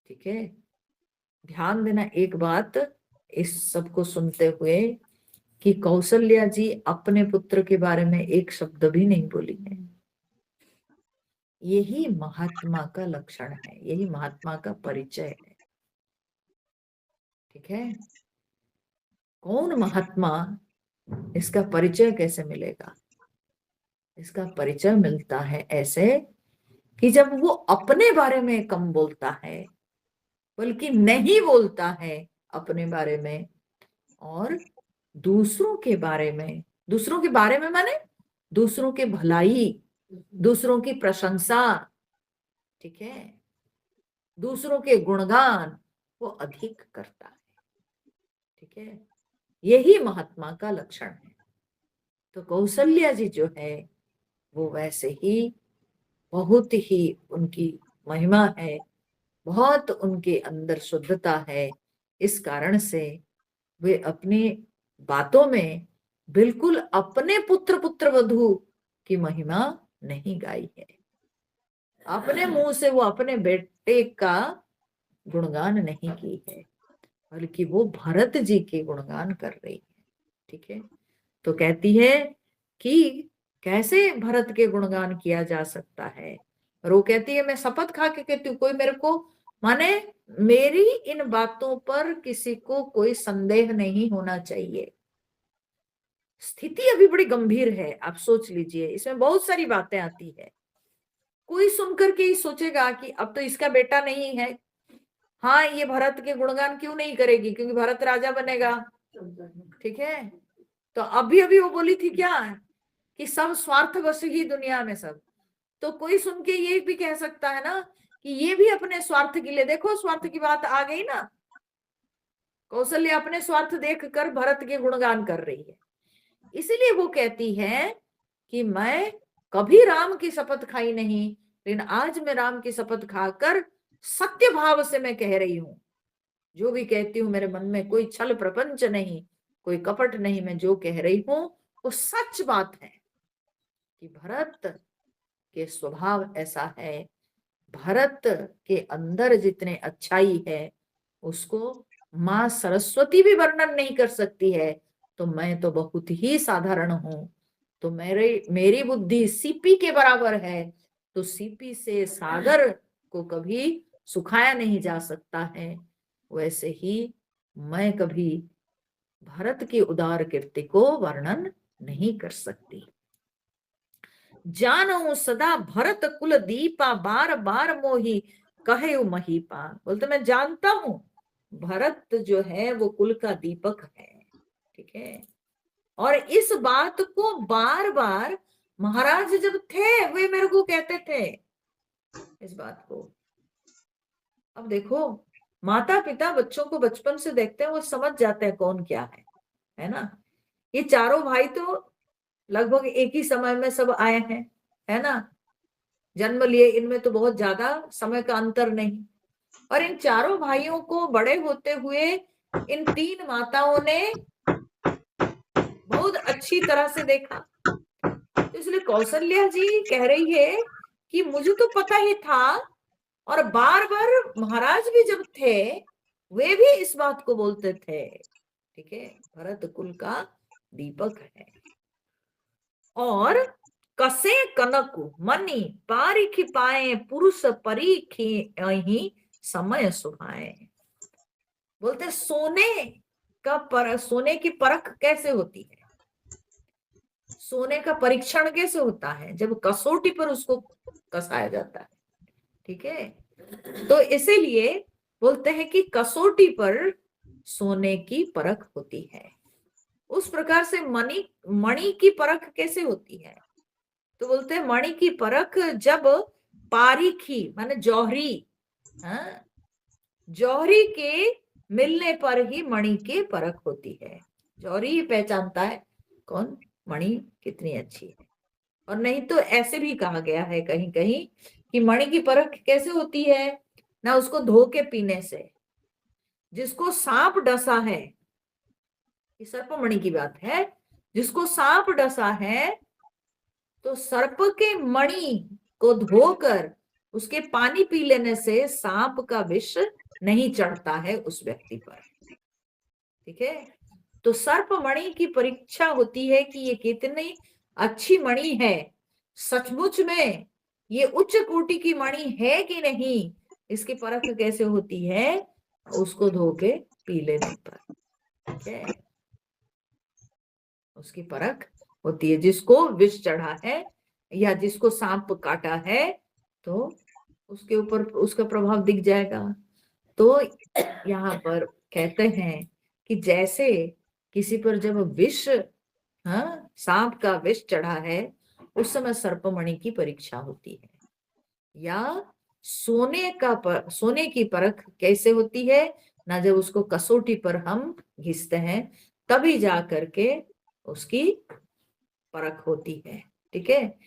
[SPEAKER 1] ठीक है। ध्यान देना एक बात इस सब को सुनते हुए कि कौशल्या जी अपने पुत्र के बारे में एक शब्द भी नहीं बोली है। यही महात्मा का लक्षण है, यही महात्मा का परिचय है। ठीक है। कौन महात्मा, इसका परिचय कैसे मिलेगा? इसका परिचय मिलता है ऐसे कि जब वो अपने बारे में कम बोलता है, बल्कि नहीं बोलता है अपने बारे में, और दूसरों के बारे में, दूसरों के बारे में माने दूसरों के भलाई, दूसरों की प्रशंसा, ठीक है, दूसरों के गुणगान वो अधिक करता है। ठीक है। यही महात्मा का लक्षण है। तो कौशल्या जी जो है वो वैसे ही बहुत ही उनकी महिमा है, बहुत उनके अंदर शुद्धता है। इस कारण से वे अपनी बातों में बिल्कुल अपने पुत्र पुत्र वधू की महिमा नहीं गाई है। अपने मुंह से वो अपने बेटे का गुणगान नहीं की है, बल्कि वो भरत जी के गुणगान कर रही है। ठीक है। तो कहती है कि कैसे भरत के गुणगान किया जा सकता है, और वो कहती है मैं शपथ खा के कहती हूँ, कोई मेरे को माने मेरी इन बातों पर किसी को कोई संदेह नहीं होना चाहिए। स्थिति अभी बड़ी गंभीर है, आप सोच लीजिए, इसमें बहुत सारी बातें आती है। कोई सुनकर के ही सोचेगा कि अब तो इसका बेटा नहीं है, हाँ ये भरत के गुणगान क्यों नहीं करेगी, क्योंकि भरत राजा बनेगा। ठीक है। तो अभी अभी वो बोली थी क्या कि सब स्वार्थ बस ही दुनिया में सब, तो कोई सुन के ये भी कह सकता है ना कि ये भी अपने स्वार्थ के लिए, देखो स्वार्थ की बात आ गई ना, कौशल्या अपने स्वार्थ देखकर भरत के गुणगान कर रही है। इसीलिए वो कहती है कि मैं कभी राम की शपथ खाई नहीं, लेकिन आज मैं राम की शपथ खाकर सत्य भाव से मैं कह रही हूं, जो भी कहती हूँ मेरे मन में कोई छल प्रपंच नहीं, कोई कपट नहीं, मैं जो कह रही हूं वो सच बात है कि भरत के स्वभाव ऐसा है, भरत के अंदर जितने अच्छाई है उसको माँ सरस्वती भी वर्णन नहीं कर सकती है। तो मैं तो बहुत ही साधारण हूं, तो मेरी बुद्धि सीपी के बराबर है, तो सीपी से सागर को कभी सुखाया नहीं जा सकता है, वैसे ही मैं कभी भरत की उदार कीर्ति को वर्णन नहीं कर सकती। जानू सदा भरत कुल दीपा, बार बार मोही कहे महीपा। बोलते मैं जानता हूं भरत जो है वो कुल का दीपक है। ठीक है। और इस बात को बार बार महाराज जब थे वे मेरे को कहते थे इस बात को। अब देखो माता पिता बच्चों को बचपन से देखते हैं, वो समझ जाते हैं कौन क्या है ना। ये चारों भाई तो लगभग एक ही समय में सब आए हैं, है ना, जन्म लिए, इनमें तो बहुत ज्यादा समय का अंतर नहीं। और इन चारों भाइयों को बड़े होते हुए इन तीन माताओं ने बहुत अच्छी तरह से देखा। तो इसलिए कौशल्या जी कह रही है कि मुझे तो पता ही था, और बार बार महाराज भी जब थे वे भी इस बात को बोलते थे। ठीक है, भरत कुल का दीपक है। और कसे कनकु मनी पारिखी पाए पुरुष परीखी ही समय सुहाए। बोलते सोने की परख कैसे होती है, सोने का परीक्षण कैसे होता है, जब कसौटी पर उसको कसाया जाता है। ठीक है, तो इसीलिए बोलते हैं कि कसौटी पर सोने की परख होती है। उस प्रकार से मणि की परख कैसे होती है, तो बोलते हैं मणि की परख जब पारीखी माने जौहरी, हाँ, जौहरी के मिलने पर ही मणि की परख होती है। जौहरी ही पहचानता है कौन मणि कितनी अच्छी है। और नहीं तो ऐसे भी कहा गया है कहीं कहीं कि मणि की परख कैसे होती है ना, उसको धो के पीने से। जिसको सांप डसा है, ये सर्प मणि की बात है, जिसको सांप डसा है तो सर्प के मणि को धोकर उसके पानी पी लेने से सांप का विष नहीं चढ़ता है उस व्यक्ति पर। ठीक है, तो सर्प मणि की परीक्षा होती है कि ये कितनी अच्छी मणि है, सचमुच में ये उच्च कोटि की मणि है कि नहीं, इसकी परख कैसे होती है, उसको धो के पी लेने पर। ठीक है, उसकी परख होती है। जिसको विष चढ़ा है या जिसको सांप काटा है तो उसके ऊपर उसका प्रभाव दिख जाएगा। तो यहाँ पर कहते हैं कि जैसे किसी पर जब विष, हाँ, सांप का विष चढ़ा है, उस समय सर्पमणि की परीक्षा होती है। या सोने की परख कैसे होती है ना, जब उसको कसौटी पर हम घिसते हैं तभी जा करके उसकी परख होती है। ठीक है,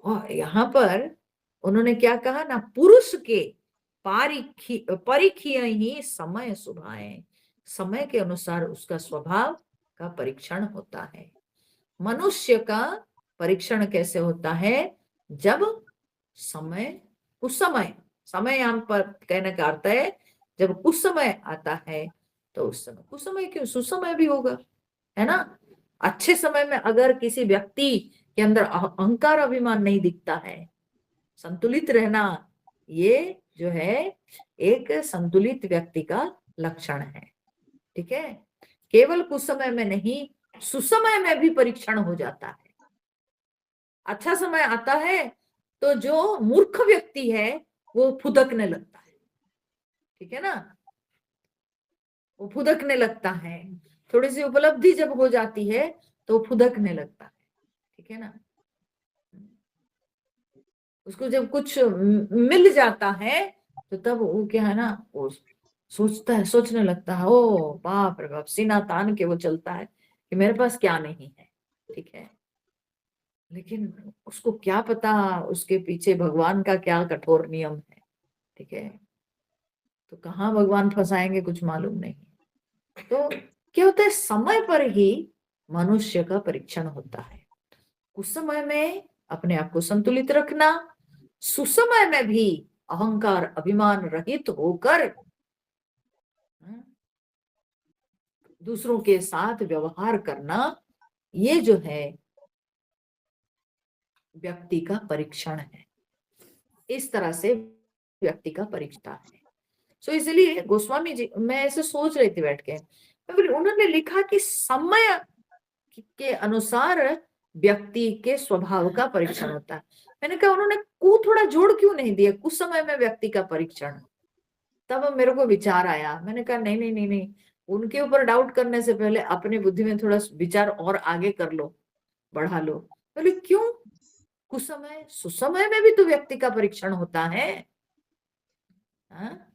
[SPEAKER 1] और यहाँ पर उन्होंने क्या कहा ना, पुरुष के परिखीय ही समय सुभाए, समय के अनुसार उसका स्वभाव का परीक्षण होता है। मनुष्य का परीक्षण कैसे होता है, जब समय कुसमय, समय यहाँ पर कहने का अर्थ है जब कुसमय आता है, तो उस समय कुसमय क्यों, सुसमय भी होगा, है ना। अच्छे समय में अगर किसी व्यक्ति के अंदर अहंकार अभिमान नहीं दिखता है, संतुलित रहना, ये जो है एक संतुलित व्यक्ति का लक्षण है। ठीक है, केवल कुसमय में नहीं, सुसमय में भी परीक्षण हो जाता है। अच्छा समय आता है तो जो मूर्ख व्यक्ति है वो फुदकने लगता है। ठीक है ना, वो फुदकने लगता है, थोड़ी सी उपलब्धि जब हो जाती है तो फुदकने लगता है। ठीक है ना, उसको जब कुछ मिल जाता है तो तब वो क्या है ना, वो सोचता है, सोचने लगता है, ओ बाप रे बाप, सीना तान के वो चलता है कि मेरे पास क्या नहीं है। ठीक है, लेकिन उसको क्या पता उसके पीछे भगवान का क्या कठोर नियम है। ठीक है, तो कहाँ भगवान फंसाएंगे कुछ मालूम नहीं। तो क्या होता है, समय पर ही मनुष्य का परीक्षण होता है। उस समय में अपने आप को संतुलित रखना, सुसमय में भी अहंकार अभिमान रहित होकर दूसरों के साथ व्यवहार करना, ये जो है व्यक्ति का परीक्षण है। इस तरह से व्यक्ति का परीक्षा है। सो इसलिए गोस्वामी जी, मैं ऐसे सोच रही थी बैठ के, उन्होंने लिखा कि समय के अनुसार व्यक्ति के स्वभाव का परीक्षण होता है। मैंने कहा उन्होंने को थोड़ा जोड़ क्यों नहीं दिया, कुछ समय में व्यक्ति का परीक्षण। तब मेरे को विचार आया, मैंने कहा नहीं नहीं नहीं नहीं, उनके ऊपर डाउट करने से पहले अपनी बुद्धि में थोड़ा विचार और आगे कर लो, बढ़ा लो। बोले क्यों, कुसमय सुसमय में भी तो व्यक्ति का परीक्षण होता है। हाँ?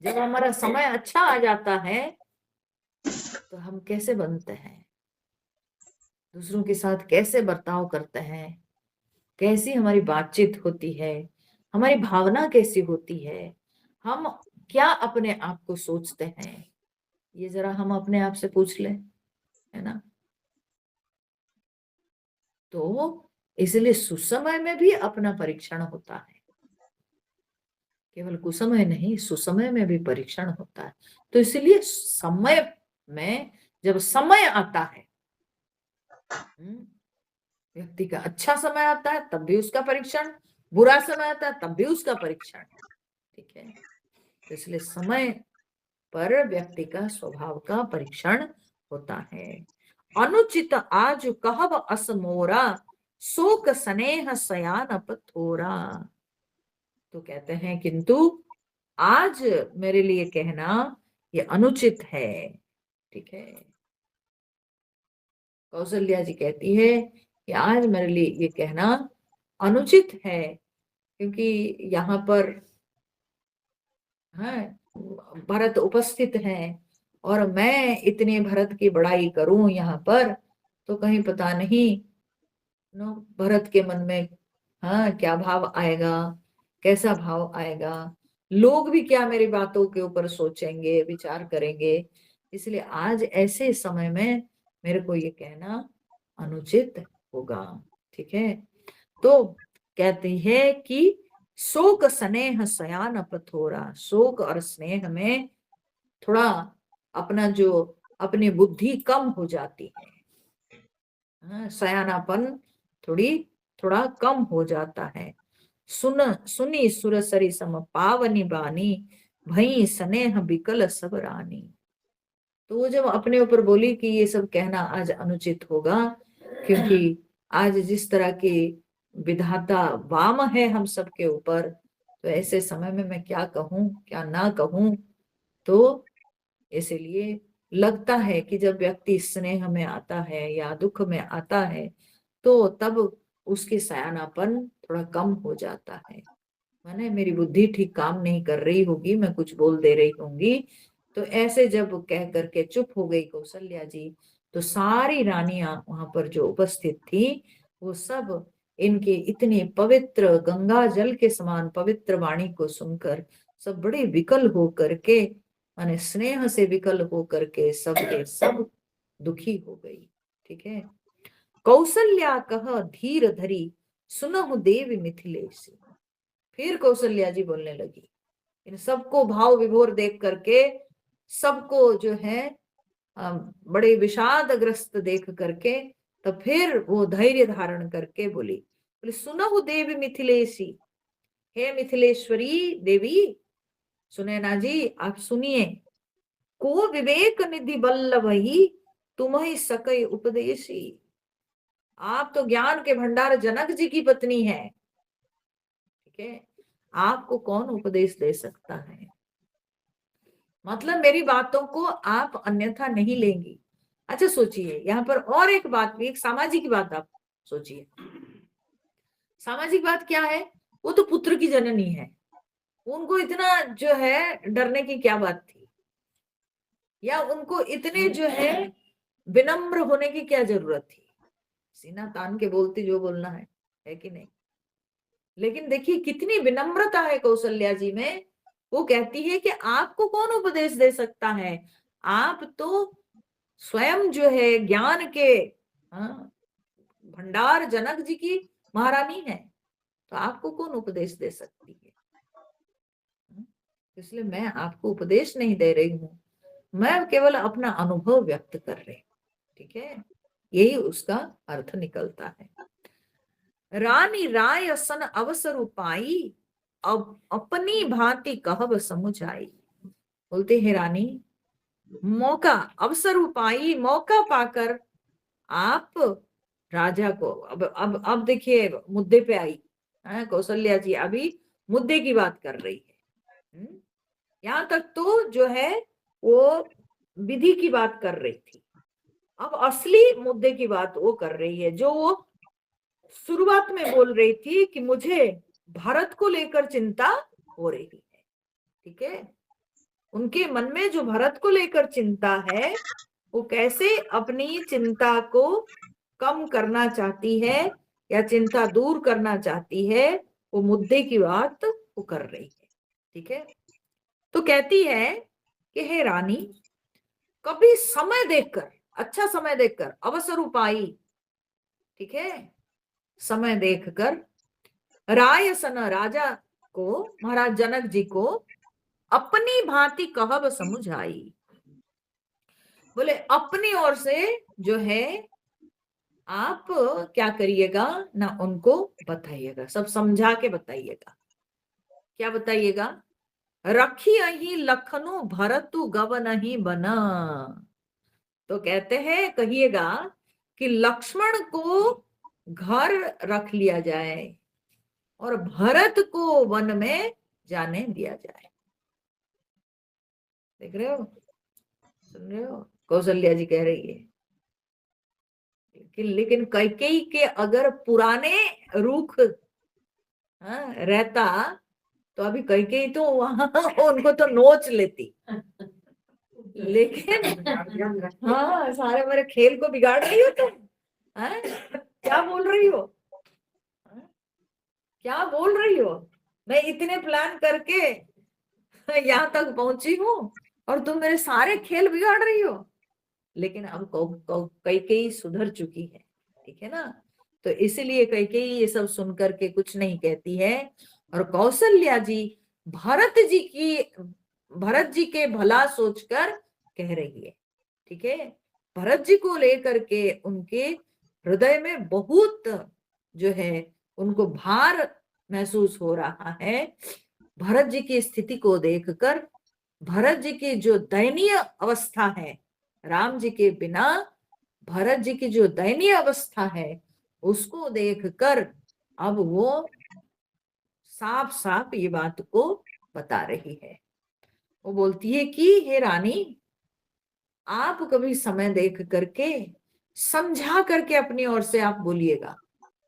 [SPEAKER 1] जब हमारा समय अच्छा आ जाता है तो हम कैसे बनते हैं, दूसरों के साथ कैसे बर्ताव करते हैं, कैसी हमारी बातचीत होती है, हमारी भावना कैसी होती है, हम क्या अपने आप को सोचते हैं, ये जरा हम अपने आप से पूछ लें, है ना। तो इसलिए सुसमय में भी अपना परीक्षण होता है, केवल कुसमय नहीं, सुसमय में भी परीक्षण होता है। तो इसलिए समय में जब समय आता है, व्यक्ति का अच्छा समय आता है तब भी उसका परीक्षण, बुरा समय आता है तब भी उसका परीक्षण, ठीक है। तो इसलिए समय पर व्यक्ति का स्वभाव का परीक्षण होता है। अनुचित आज कहब असमोरा, शोक स्नेह सयान थोरा। तो कहते हैं किंतु आज मेरे लिए कहना ये अनुचित है, ठीक है। कौशल्या जी कहती है कि आज मेरे लिए ये कहना अनुचित है, क्योंकि यहाँ पर है भरत उपस्थित हैं और मैं इतने भरत की बड़ाई करूं यहाँ पर, तो कहीं पता नहीं नो भरत के मन में हाँ क्या भाव आएगा, कैसा भाव आएगा, लोग भी क्या मेरी बातों के ऊपर सोचेंगे, विचार करेंगे। इसलिए आज ऐसे समय में मेरे को ये कहना अनुचित होगा, ठीक है। तो कहती है कि शोक स्नेह सयान पथोरा, शोक और स्नेह में थोड़ा अपना जो अपनी बुद्धि कम हो जाती है, सयानापन थोड़ा कम हो जाता है। सुनी सुरसरी सम पावनी बानी, भई स्नेह बिकल सब रानी। तो वो जब अपने ऊपर बोली कि ये सब कहना आज अनुचित होगा, क्योंकि आज जिस तरह की विधाता वाम है हम सबके ऊपर, तो ऐसे समय में मैं क्या कहूं क्या ना कहूं। तो इसीलिए लगता है कि जब व्यक्ति स्नेह में आता है या दुख में आता है तो तब उसके सयानापन थोड़ा कम हो जाता है, माने मेरी बुद्धि ठीक काम नहीं कर रही होगी, मैं कुछ बोल दे रही होंगी। तो ऐसे जब कह करके चुप हो गई कौशल्या जी, तो सारी रानियां वहां पर जो उपस्थित थी वो सब इनके इतने पवित्र गंगा जल के समान पवित्र वाणी को सुनकर सब बड़े विकल हो करके, माने स्नेह से विकल हो करके सब के सब दुखी हो गई, ठीक है। कौशल्या कह धीर धरी, सुनहु देव मिथिलेश। फिर कौशल्या जी बोलने लगी, इन सबको भाव विभोर देख करके, सबको जो है बड़े विषादग्रस्त देख करके, तब फिर वो धैर्य धारण करके बोली, बोले सुनहु देवी मिथिलेशी, हे मिथिलेश्वरी देवी, सुनैना जी आप सुनिए। को विवेक निधि बल्लभही, तुम्हें सकय उपदेशी। आप तो ज्ञान के भंडार जनक जी की पत्नी है, ठीक है, आपको कौन उपदेश दे सकता है, मतलब मेरी बातों को आप अन्यथा नहीं लेंगी। अच्छा सोचिए यहाँ पर और एक बात भी, एक सामाजिक बात आप सोचिए। सामाजिक बात क्या है, वो तो पुत्र की जननी है, उनको इतना जो है डरने की क्या बात थी, या उनको इतने जो है विनम्र होने की क्या जरूरत थी, सीना तान के बोलती जो बोलना है कि नहीं। लेकिन देखिए कितनी विनम्रता है कौशल्या जी में, वो कहती है कि आपको कौन उपदेश दे सकता है, आप तो स्वयं जो है ज्ञान के भंडार जनक जी की महारानी है, तो आपको कौन उपदेश दे सकती है। इसलिए मैं आपको उपदेश नहीं दे रही हूं, मैं केवल अपना अनुभव व्यक्त कर रही हूं, ठीक है, यही उसका अर्थ निकलता है। रानी राय सन अवसर पाई, अब अपनी भांति कहब समुझाई। बोलते हैं रानी मौका अवसर पाई, मौका पाकर आप राजा को, अब देखिए मुद्दे पे आई कौशल्या जी, अभी मुद्दे की बात कर रही है। यहाँ तक तो जो है वो विधि की बात कर रही थी, अब असली मुद्दे की बात वो कर रही है, जो वो शुरुआत में बोल रही थी कि मुझे भारत को लेकर चिंता हो रही है, ठीक है। उनके मन में जो भरत को लेकर चिंता है, वो कैसे अपनी चिंता को कम करना चाहती है या चिंता दूर करना चाहती है, वो मुद्दे की बात वो कर रही है। ठीक है, तो कहती है कि हे रानी, कभी समय देखकर, अच्छा समय देखकर, अवसर उपाई, ठीक है, समय देखकर रायसन राजा को, महाराज जनक जी को अपनी भांति कहब समझाई। बोले अपनी ओर से जो है आप क्या करिएगा ना, उनको बताइएगा, सब समझा के बताइएगा। क्या बताइएगा? रखी अही लखनऊ भरतु गव नहीं बना। तो कहते हैं कहिएगा कि लक्ष्मण को घर रख लिया जाए और भरत को वन में जाने दिया जाए। देख रहे हो, सुन रहे हो, कौशल्या जी कह रही है। लेकिन कैकेयी के अगर पुराने रूख रहता तो अभी कैकेयी तो वहां उनको तो नोच लेती। लेकिन हाँ, सारे मेरे खेल को बिगाड़ रही हो तुम। क्या बोल रही हो? क्या बोल रही हो? मैं इतने प्लान करके यहाँ तक पहुंची हूँ और तुम मेरे सारे खेल बिगाड़ रही हो। लेकिन अब कैकेयी सुधर चुकी है, ठीक है ना। तो इसलिए कैकेयी ये सब सुन करके कुछ नहीं कहती है और कौशल्या जी भरत जी के भला सोचकर कह रही है। ठीक है, भरत जी को लेकर के उनके हृदय में बहुत जो है उनको भार महसूस हो रहा है। भरत जी की स्थिति को देखकर, भरत जी की जो दयनीय अवस्था है, राम जी के बिना भरत जी की जो दयनीय अवस्था है, उसको देखकर अब वो साफ साफ ये बात को बता रही है। वो बोलती है कि हे रानी, आप कभी समय देख करके समझा करके अपनी ओर से आप बोलिएगा।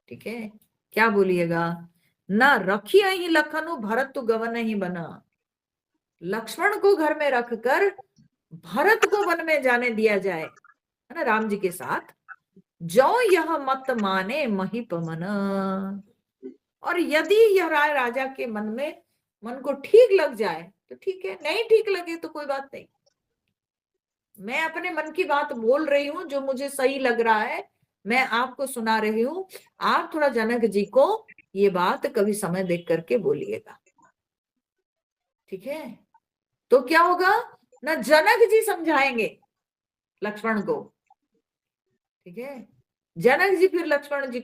[SPEAKER 1] ठीक है, क्या बोलिएगा? ना रखिया ही लखनऊ भरत तो गवन ही बना। लक्ष्मण को घर में रखकर भरत को वन में जाने दिया जाए, है ना, राम जी के साथ। जो यह मत माने महिप मन। और यदि यह राय राजा के मन को ठीक लग जाए तो ठीक है, नहीं ठीक लगे तो कोई बात नहीं। मैं अपने मन की बात बोल रही हूँ, जो मुझे सही लग रहा है मैं आपको सुना रही हूँ। आप थोड़ा जनक जी को ये बात कभी समय देख करके बोलिएगा। ठीक है, तो क्या होगा ना, जनक जी समझाएंगे लक्ष्मण को। ठीक है, जनक जी फिर लक्ष्मण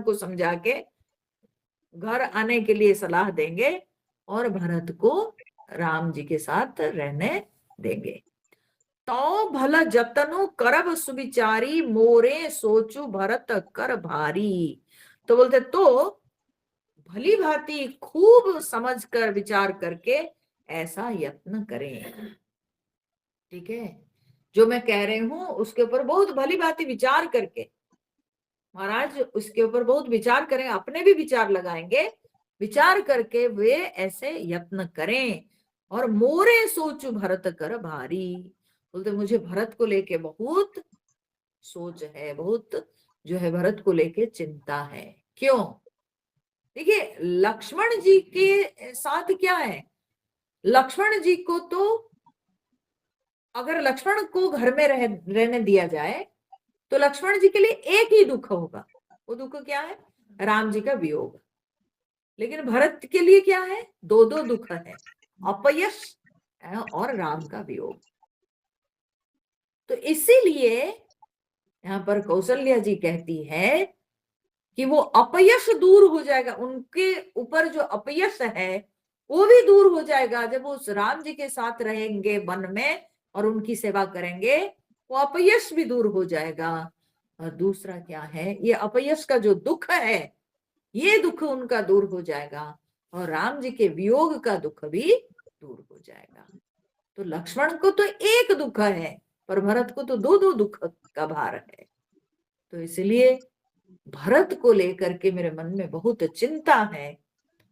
[SPEAKER 1] को समझा के घर आने के लिए सलाह देंगे और भरत को राम जी के साथ रहने देंगे। तो भला जतनु करब सुविचारी, मोरे सोचु भरत कर भारी। तो बोलते तो भली भांति खूब समझ कर विचार करके ऐसा यत्न करें। ठीक है, जो मैं कह रही हूं उसके ऊपर बहुत भली भांति विचार करके, महाराज उसके ऊपर बहुत विचार करें, अपने भी विचार लगाएंगे, विचार करके वे ऐसे यत्न करें। और मोरे सोचु भरत कर भारी, बोलते मुझे भरत को लेके बहुत सोच है, बहुत जो है भरत को लेके चिंता है। क्यों? देखिए लक्ष्मण जी के साथ क्या है, लक्ष्मण जी को तो अगर लक्ष्मण को घर में रहने दिया जाए तो लक्ष्मण जी के लिए एक ही दुख होगा। वो दुख क्या है? राम जी का वियोग। लेकिन भरत के लिए क्या है? दो दो दुख है, अपयश और राम का वियोग। तो इसीलिए यहाँ पर कौशल्या जी कहती है कि वो अपयश दूर हो जाएगा, उनके ऊपर जो अपयश है वो भी दूर हो जाएगा जब वो राम जी के साथ रहेंगे वन में और उनकी सेवा करेंगे, वो अपयश भी दूर हो जाएगा। और दूसरा क्या है, ये अपयश का जो दुख है ये दुख उनका दूर हो जाएगा और राम जी के वियोग का दुख भी दूर हो जाएगा। तो लक्ष्मण को तो एक दुख है पर भरत को तो दो दो दुख का भार है। तो इसलिए भरत को लेकर के मेरे मन में बहुत चिंता है।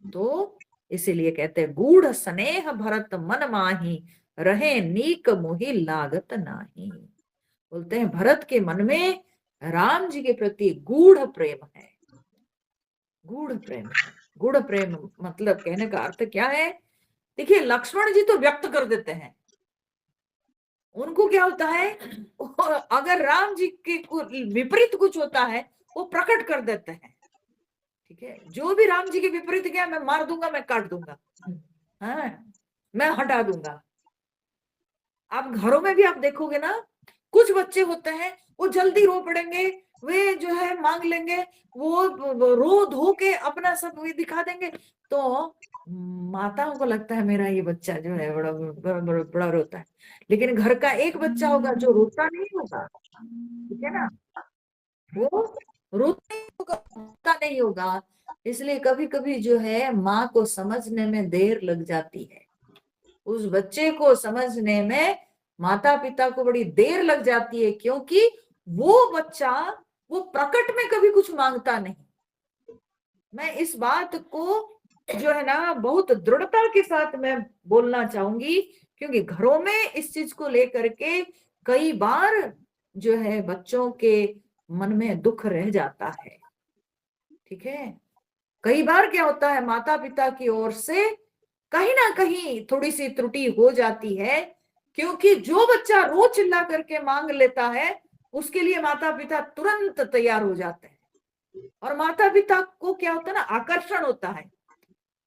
[SPEAKER 1] तो इसीलिए कहते हैं गूढ़ स्नेह भरत मन माही, रहे नीक मोहि लागत नाही। बोलते हैं भरत के मन में राम जी के प्रति गूढ़ प्रेम है, गूढ़ प्रेम है। गूढ़ प्रेम मतलब कहने का अर्थ क्या है? देखिए लक्ष्मण जी तो व्यक्त कर देते हैं, उनको क्या होता है, अगर राम जी के विपरीत कुछ होता है वो प्रकट कर देते हैं। ठीक है, जो भी राम जी के विपरीत गया मैं मार दूंगा, मैं काट दूंगा, हाँ, मैं हटा दूंगा। आप घरों में भी आप देखोगे ना, कुछ बच्चे होते हैं वो जल्दी रो पड़ेंगे, वे जो है मांग लेंगे, वो रो धो के अपना सब वे दिखा देंगे, तो माताओं को लगता है मेरा ये बच्चा जो है बड़ा बड़ा, बड़ा, बड़ा रोता है। लेकिन घर का एक बच्चा होगा जो रोता नहीं होगा, ठीक है ना, वो रोता नहीं होगा, रोता नहीं होगा। इसलिए कभी कभी जो है माँ को समझने में देर लग जाती है, उस बच्चे को समझने में माता पिता को बड़ी देर लग जाती है, क्योंकि वो बच्चा वो प्रकट में कभी कुछ मांगता नहीं। मैं इस बात को जो है ना बहुत दृढ़ता के साथ मैं बोलना चाहूंगी, क्योंकि घरों में इस चीज को लेकर के कई बार जो है बच्चों के मन में दुख रह जाता है। ठीक है, कई बार क्या होता है माता पिता की ओर से कहीं ना कहीं थोड़ी सी त्रुटि हो जाती है, क्योंकि जो बच्चा रो चिल्ला करके मांग लेता है उसके लिए माता पिता तुरंत तैयार हो जाते हैं। और माता पिता को क्या होता है ना, आकर्षण होता है।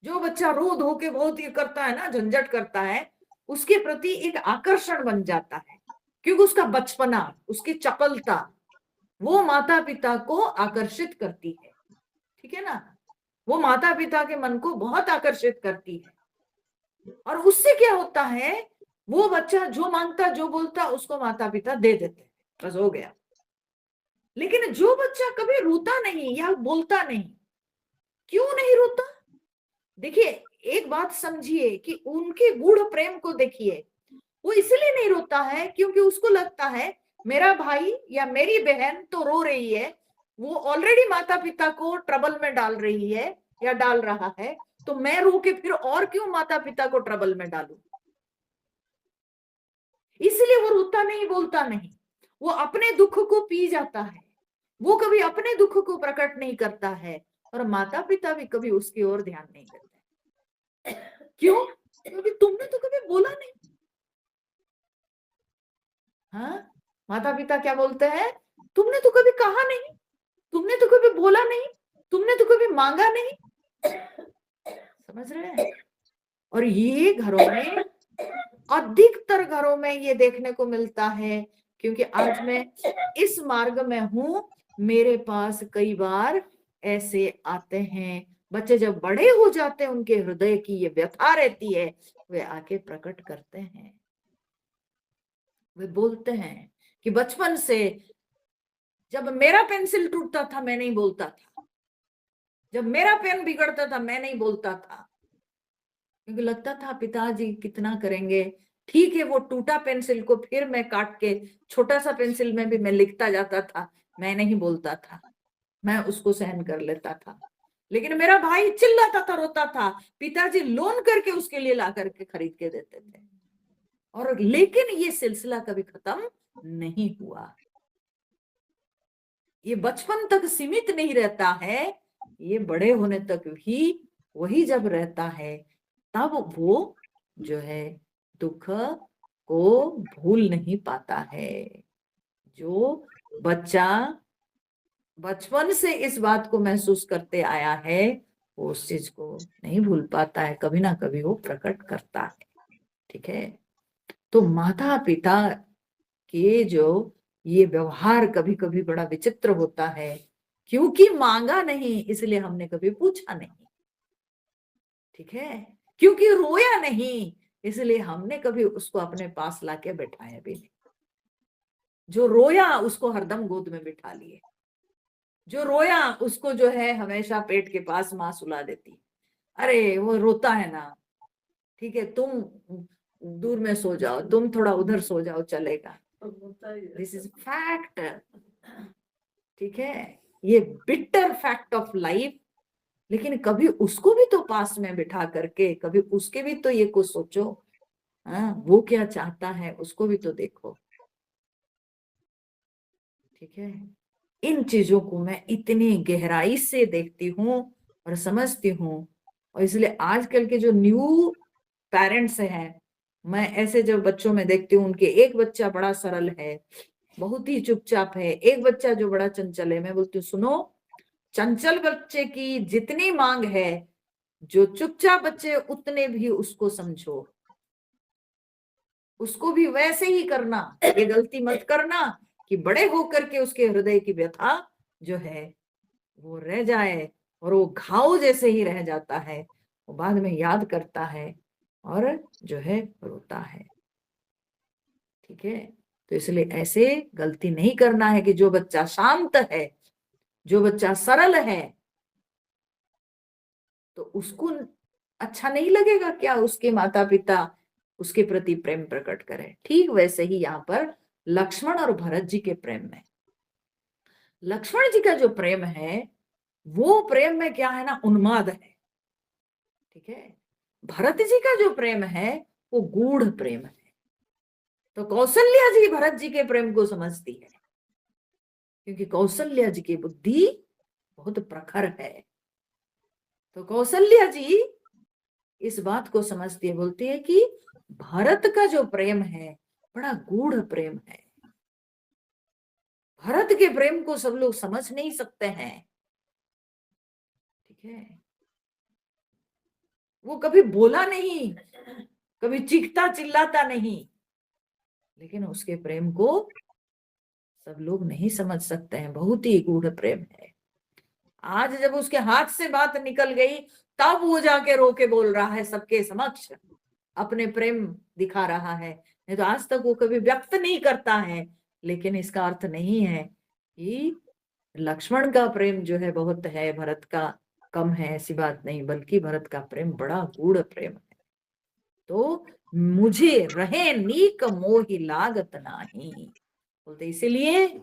[SPEAKER 1] जो बच्चा रो धो के बहुत ये करता है ना, झंझट करता है, उसके प्रति एक आकर्षण बन जाता है, क्योंकि उसका बचपना, उसकी चपलता वो माता पिता को आकर्षित करती है। ठीक है ना, वो माता पिता के मन को बहुत आकर्षित करती है। और उससे क्या होता है, वो बच्चा जो मांगता जो बोलता उसको माता पिता दे देते, बस हो गया। लेकिन जो बच्चा कभी रोता नहीं या बोलता नहीं, क्यों नहीं रोता? देखिए एक बात समझिए कि उनके गूढ़ प्रेम को देखिए, वो इसलिए नहीं रोता है क्योंकि उसको लगता है मेरा भाई या मेरी बहन तो रो रही है, वो ऑलरेडी माता पिता को ट्रबल में डाल रही है या डाल रहा है, तो मैं रो के फिर और क्यों माता पिता को ट्रबल में डालूं। इसलिए वो रोता नहीं, बोलता नहीं, वो अपने दुख को पी जाता है, वो कभी अपने दुख को प्रकट नहीं करता है, और माता पिता भी कभी उसकी ओर ध्यान नहीं देते। क्यों? क्योंकि तुमने तो कभी बोला नहीं। हाँ, माता पिता क्या बोलते हैं, तुमने तो कभी कहा नहीं, तुमने तो कभी बोला नहीं, तुमने तो कभी मांगा नहीं। समझ रहे हैं? और ये घरों में, अधिकतर घरों में ये देखने को मिलता है, क्योंकि आज मैं इस मार्ग में हूं, मेरे पास कई बार ऐसे आते हैं बच्चे, जब बड़े हो जाते हैं उनके हृदय की ये व्यथा रहती है, वे आके प्रकट करते हैं, वे बोलते हैं कि बचपन से जब मेरा पेंसिल टूटता था मैं नहीं बोलता था, जब मेरा पेन बिगड़ता था मैं नहीं बोलता था, क्योंकि लगता था पिताजी कितना करेंगे। ठीक है, वो टूटा पेंसिल को फिर मैं काट के छोटा सा पेंसिल में भी मैं लिखता जाता था, मैं नहीं बोलता था, मैं उसको सहन कर लेता था। लेकिन मेरा भाई चिल्लाता था, रोता था, पिताजी लोन करके उसके लिए ला करके खरीद के देते थे, और लेकिन ये सिलसिला कभी खत्म नहीं हुआ। ये बचपन तक सीमित नहीं रहता है, ये बड़े होने तक भी वही जब रहता है, तब वो जो है दुख को भूल नहीं पाता है। जो बच्चा बचपन से इस बात को महसूस करते आया है, वो उस चीज को नहीं भूल पाता है, कभी ना कभी वो प्रकट करता है। ठीक है, तो माता पिता के जो ये व्यवहार कभी कभी बड़ा विचित्र होता है, क्योंकि मांगा नहीं इसलिए हमने कभी पूछा नहीं। ठीक है, क्योंकि रोया नहीं इसलिए हमने कभी उसको अपने पास लाके बैठाया भी नहीं। जो रोया उसको हरदम गोद में बिठा लिए, जो रोया उसको जो है हमेशा पेट के पास माँ सुला देती, अरे वो रोता है ना, ठीक है तुम दूर में सो जाओ, तुम थोड़ा उधर सो जाओ, चलेगा, दिस इज फैक्ट। ठीक है, ये बिटर फैक्ट ऑफ लाइफ, लेकिन कभी उसको भी तो पास में बिठा करके कभी उसके भी तो ये कुछ सोचो। हाँ, वो क्या चाहता है उसको भी तो देखो। ठीक है, इन चीजों को मैं इतनी गहराई से देखती हूँ और समझती हूँ। और इसलिए आजकल के जो न्यू पेरेंट्स हैं, मैं ऐसे जब बच्चों में देखती हूँ, उनके एक बच्चा बड़ा सरल है, बहुत ही चुपचाप है, एक बच्चा जो बड़ा चंचल है, मैं बोलती हूँ सुनो, चंचल बच्चे की जितनी मांग है, जो चुपचाप बच्चे उतने भी उसको समझो, उसको भी वैसे ही करना। ये गलती मत करना कि बड़े होकर के उसके हृदय की व्यथा जो है वो रह जाए और वो घाव जैसे ही रह जाता है, वो बाद में याद करता है और जो है रोता है। ठीक है, तो इसलिए ऐसे गलती नहीं करना है कि जो बच्चा शांत है, जो बच्चा सरल है, तो उसको अच्छा नहीं लगेगा क्या उसके माता पिता उसके प्रति प्रेम प्रकट करें। ठीक वैसे ही यहाँ पर लक्ष्मण और भरत जी के प्रेम में, लक्ष्मण जी का जो प्रेम है वो प्रेम में क्या है ना, उन्माद है। ठीक है, भरत जी का जो प्रेम है वो गूढ़ प्रेम है। तो कौशल्या जी भरत जी के प्रेम को समझती है, क्योंकि कौशल्या जी की बुद्धि बहुत प्रखर है। तो कौशल्या जी इस बात को समझती है, बोलती है कि भरत का जो प्रेम है बड़ा गूढ़ प्रेम है, भरत के प्रेम को सब लोग समझ नहीं सकते हैं। ठीक है, वो कभी बोला नहीं, कभी चीखता चिल्लाता नहीं, लेकिन उसके प्रेम को सब लोग नहीं समझ सकते हैं, बहुत ही गूढ़ प्रेम है। आज जब उसके हाथ से बात निकल गई तब वो जाके रो के बोल रहा है सबके समक्ष, अपने प्रेम दिखा रहा है, नहीं तो आज तक वो कभी व्यक्त नहीं करता है। लेकिन इसका अर्थ नहीं है कि लक्ष्मण का प्रेम जो है बहुत है, भरत का कम है, ऐसी बात नहीं, बल्कि भरत का प्रेम बड़ा गूढ़ प्रेम है। तो मुझे रहे नीक मोहि लागत नाही, बोलते इसीलिए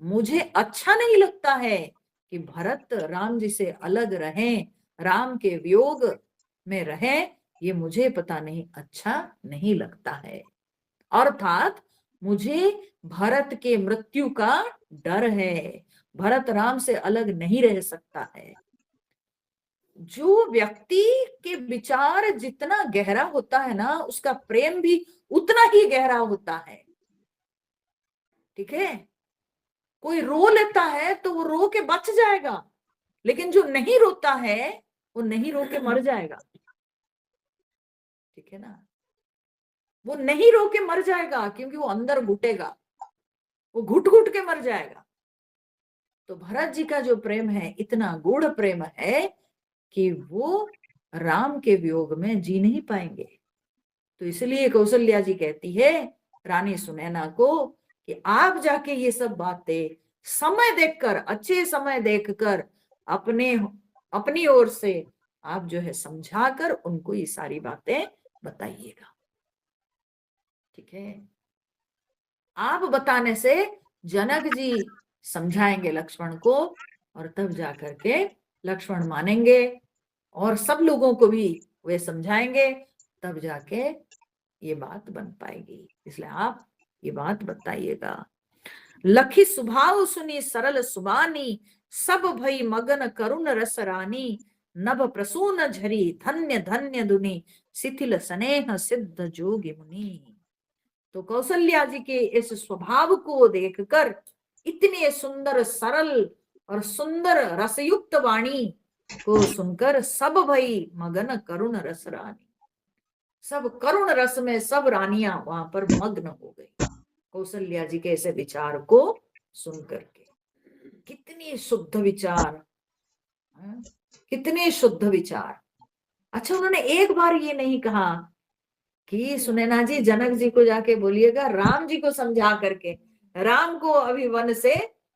[SPEAKER 1] मुझे अच्छा नहीं लगता है कि भरत राम जी से अलग रहें, राम के वियोग में रहें, ये मुझे पता नहीं अच्छा नहीं लगता है। अर्थात मुझे भरत के मृत्यु का डर है, भरत राम से अलग नहीं रह सकता है। जो व्यक्ति के विचार जितना गहरा होता है ना, उसका प्रेम भी उतना ही गहरा होता है। ठीक है, कोई रो लेता है तो वो रो के बच जाएगा, लेकिन जो नहीं रोता है वो नहीं रो के मर जाएगा। ठीक है ना, वो नहीं रो के मर जाएगा क्योंकि वो अंदर घुटेगा, वो घुट घुट के मर जाएगा। तो भरत जी का जो प्रेम है इतना गूढ़ प्रेम है कि वो राम के वियोग में जी नहीं पाएंगे। तो इसलिए कौशल्या जी कहती है रानी सुनैना को कि आप जाके ये सब बातें समय देखकर, अच्छे समय देखकर अपने अपनी ओर से आप जो है समझाकर उनको ये सारी बातें बताइएगा। ठीक है, आप बताने से जनक जी समझाएंगे लक्ष्मण को, और तब जाकर के लक्ष्मण मानेंगे और सब लोगों को भी वे समझाएंगे, तब जाके ये बात बन पाएगी। इसलिए आप ये बात बताइएगा। लखी स्वभाव सुनी सरल सुबानी, सब भई मगन करुण रस रानी, नभ प्रसून झरी धन्य धन्य दुनी, शिथिल स्नेह सिद्ध जोगी मुनि। तो कौशल्या जी के इस स्वभाव को देखकर, इतने सुंदर सरल और सुंदर रसयुक्त वाणी को सुनकर सब भई मगन करुण रस रानी, सब करुण रस में सब रानियां वहां पर मग्न हो गई कौशल्या जी के ऐसे विचार को सुन करके। कितनी शुद्ध विचार, कितने शुद्ध विचार। अच्छा, उन्होंने एक बार ये नहीं कहा कि सुनैना जी जनक जी को जाके बोलिएगा राम जी को समझा करके राम को अभी वन से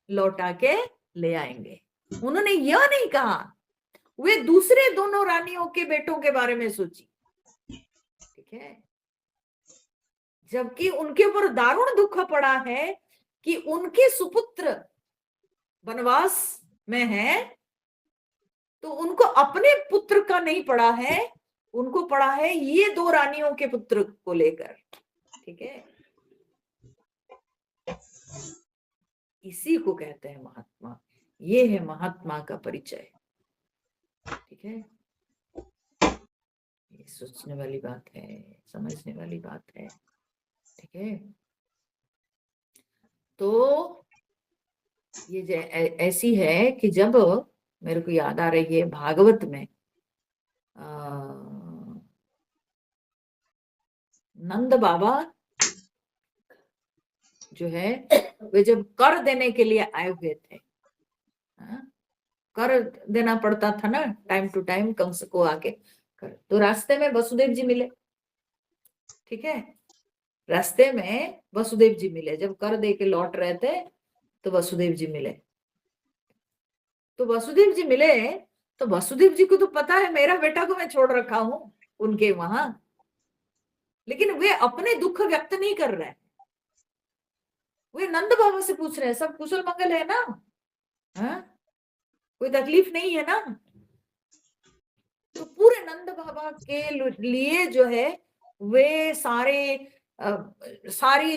[SPEAKER 1] लौटा के ले आएंगे, उन्होंने यह नहीं कहा। वे दूसरे दोनों रानियों के बेटों के बारे में सोची। ठीक है, जबकि उनके ऊपर दारुण दुख पड़ा है कि उनके सुपुत्र वनवास में है तो उनको अपने पुत्र का नहीं पड़ा है, उनको पड़ा है ये दो रानियों के पुत्र को लेकर। ठीक है, इसी को कहते हैं महात्मा। ये है महात्मा का परिचय। ठीक है, ये सोचने वाली बात है, समझने वाली बात है। ठीक है, तो ये ऐसी है कि जब मेरे को याद आ रही है भागवत में नंद बाबा जो है वे जब कर देने के लिए आए हुए थे, कर देना पड़ता था ना टाइम टू टाइम कंस को आके कर, तो रास्ते में वसुदेव जी मिले। ठीक है, रास्ते में वसुदेव जी मिले, जब कर दे के लौट रहे थे तो वसुदेव जी मिले। तो वसुदेव जी मिले तो वसुदेव जी को तो पता है मेरा बेटा को मैं छोड़ रखा हूं उनके वहां, लेकिन वे अपने दुख व्यक्त नहीं कर रहे हैं। वे नंद बाबा से पूछ रहे हैं सब कुशल मंगल है ना, कोई तकलीफ नहीं है ना। तो पूरे नंद बाबा के लिए जो है वे सारी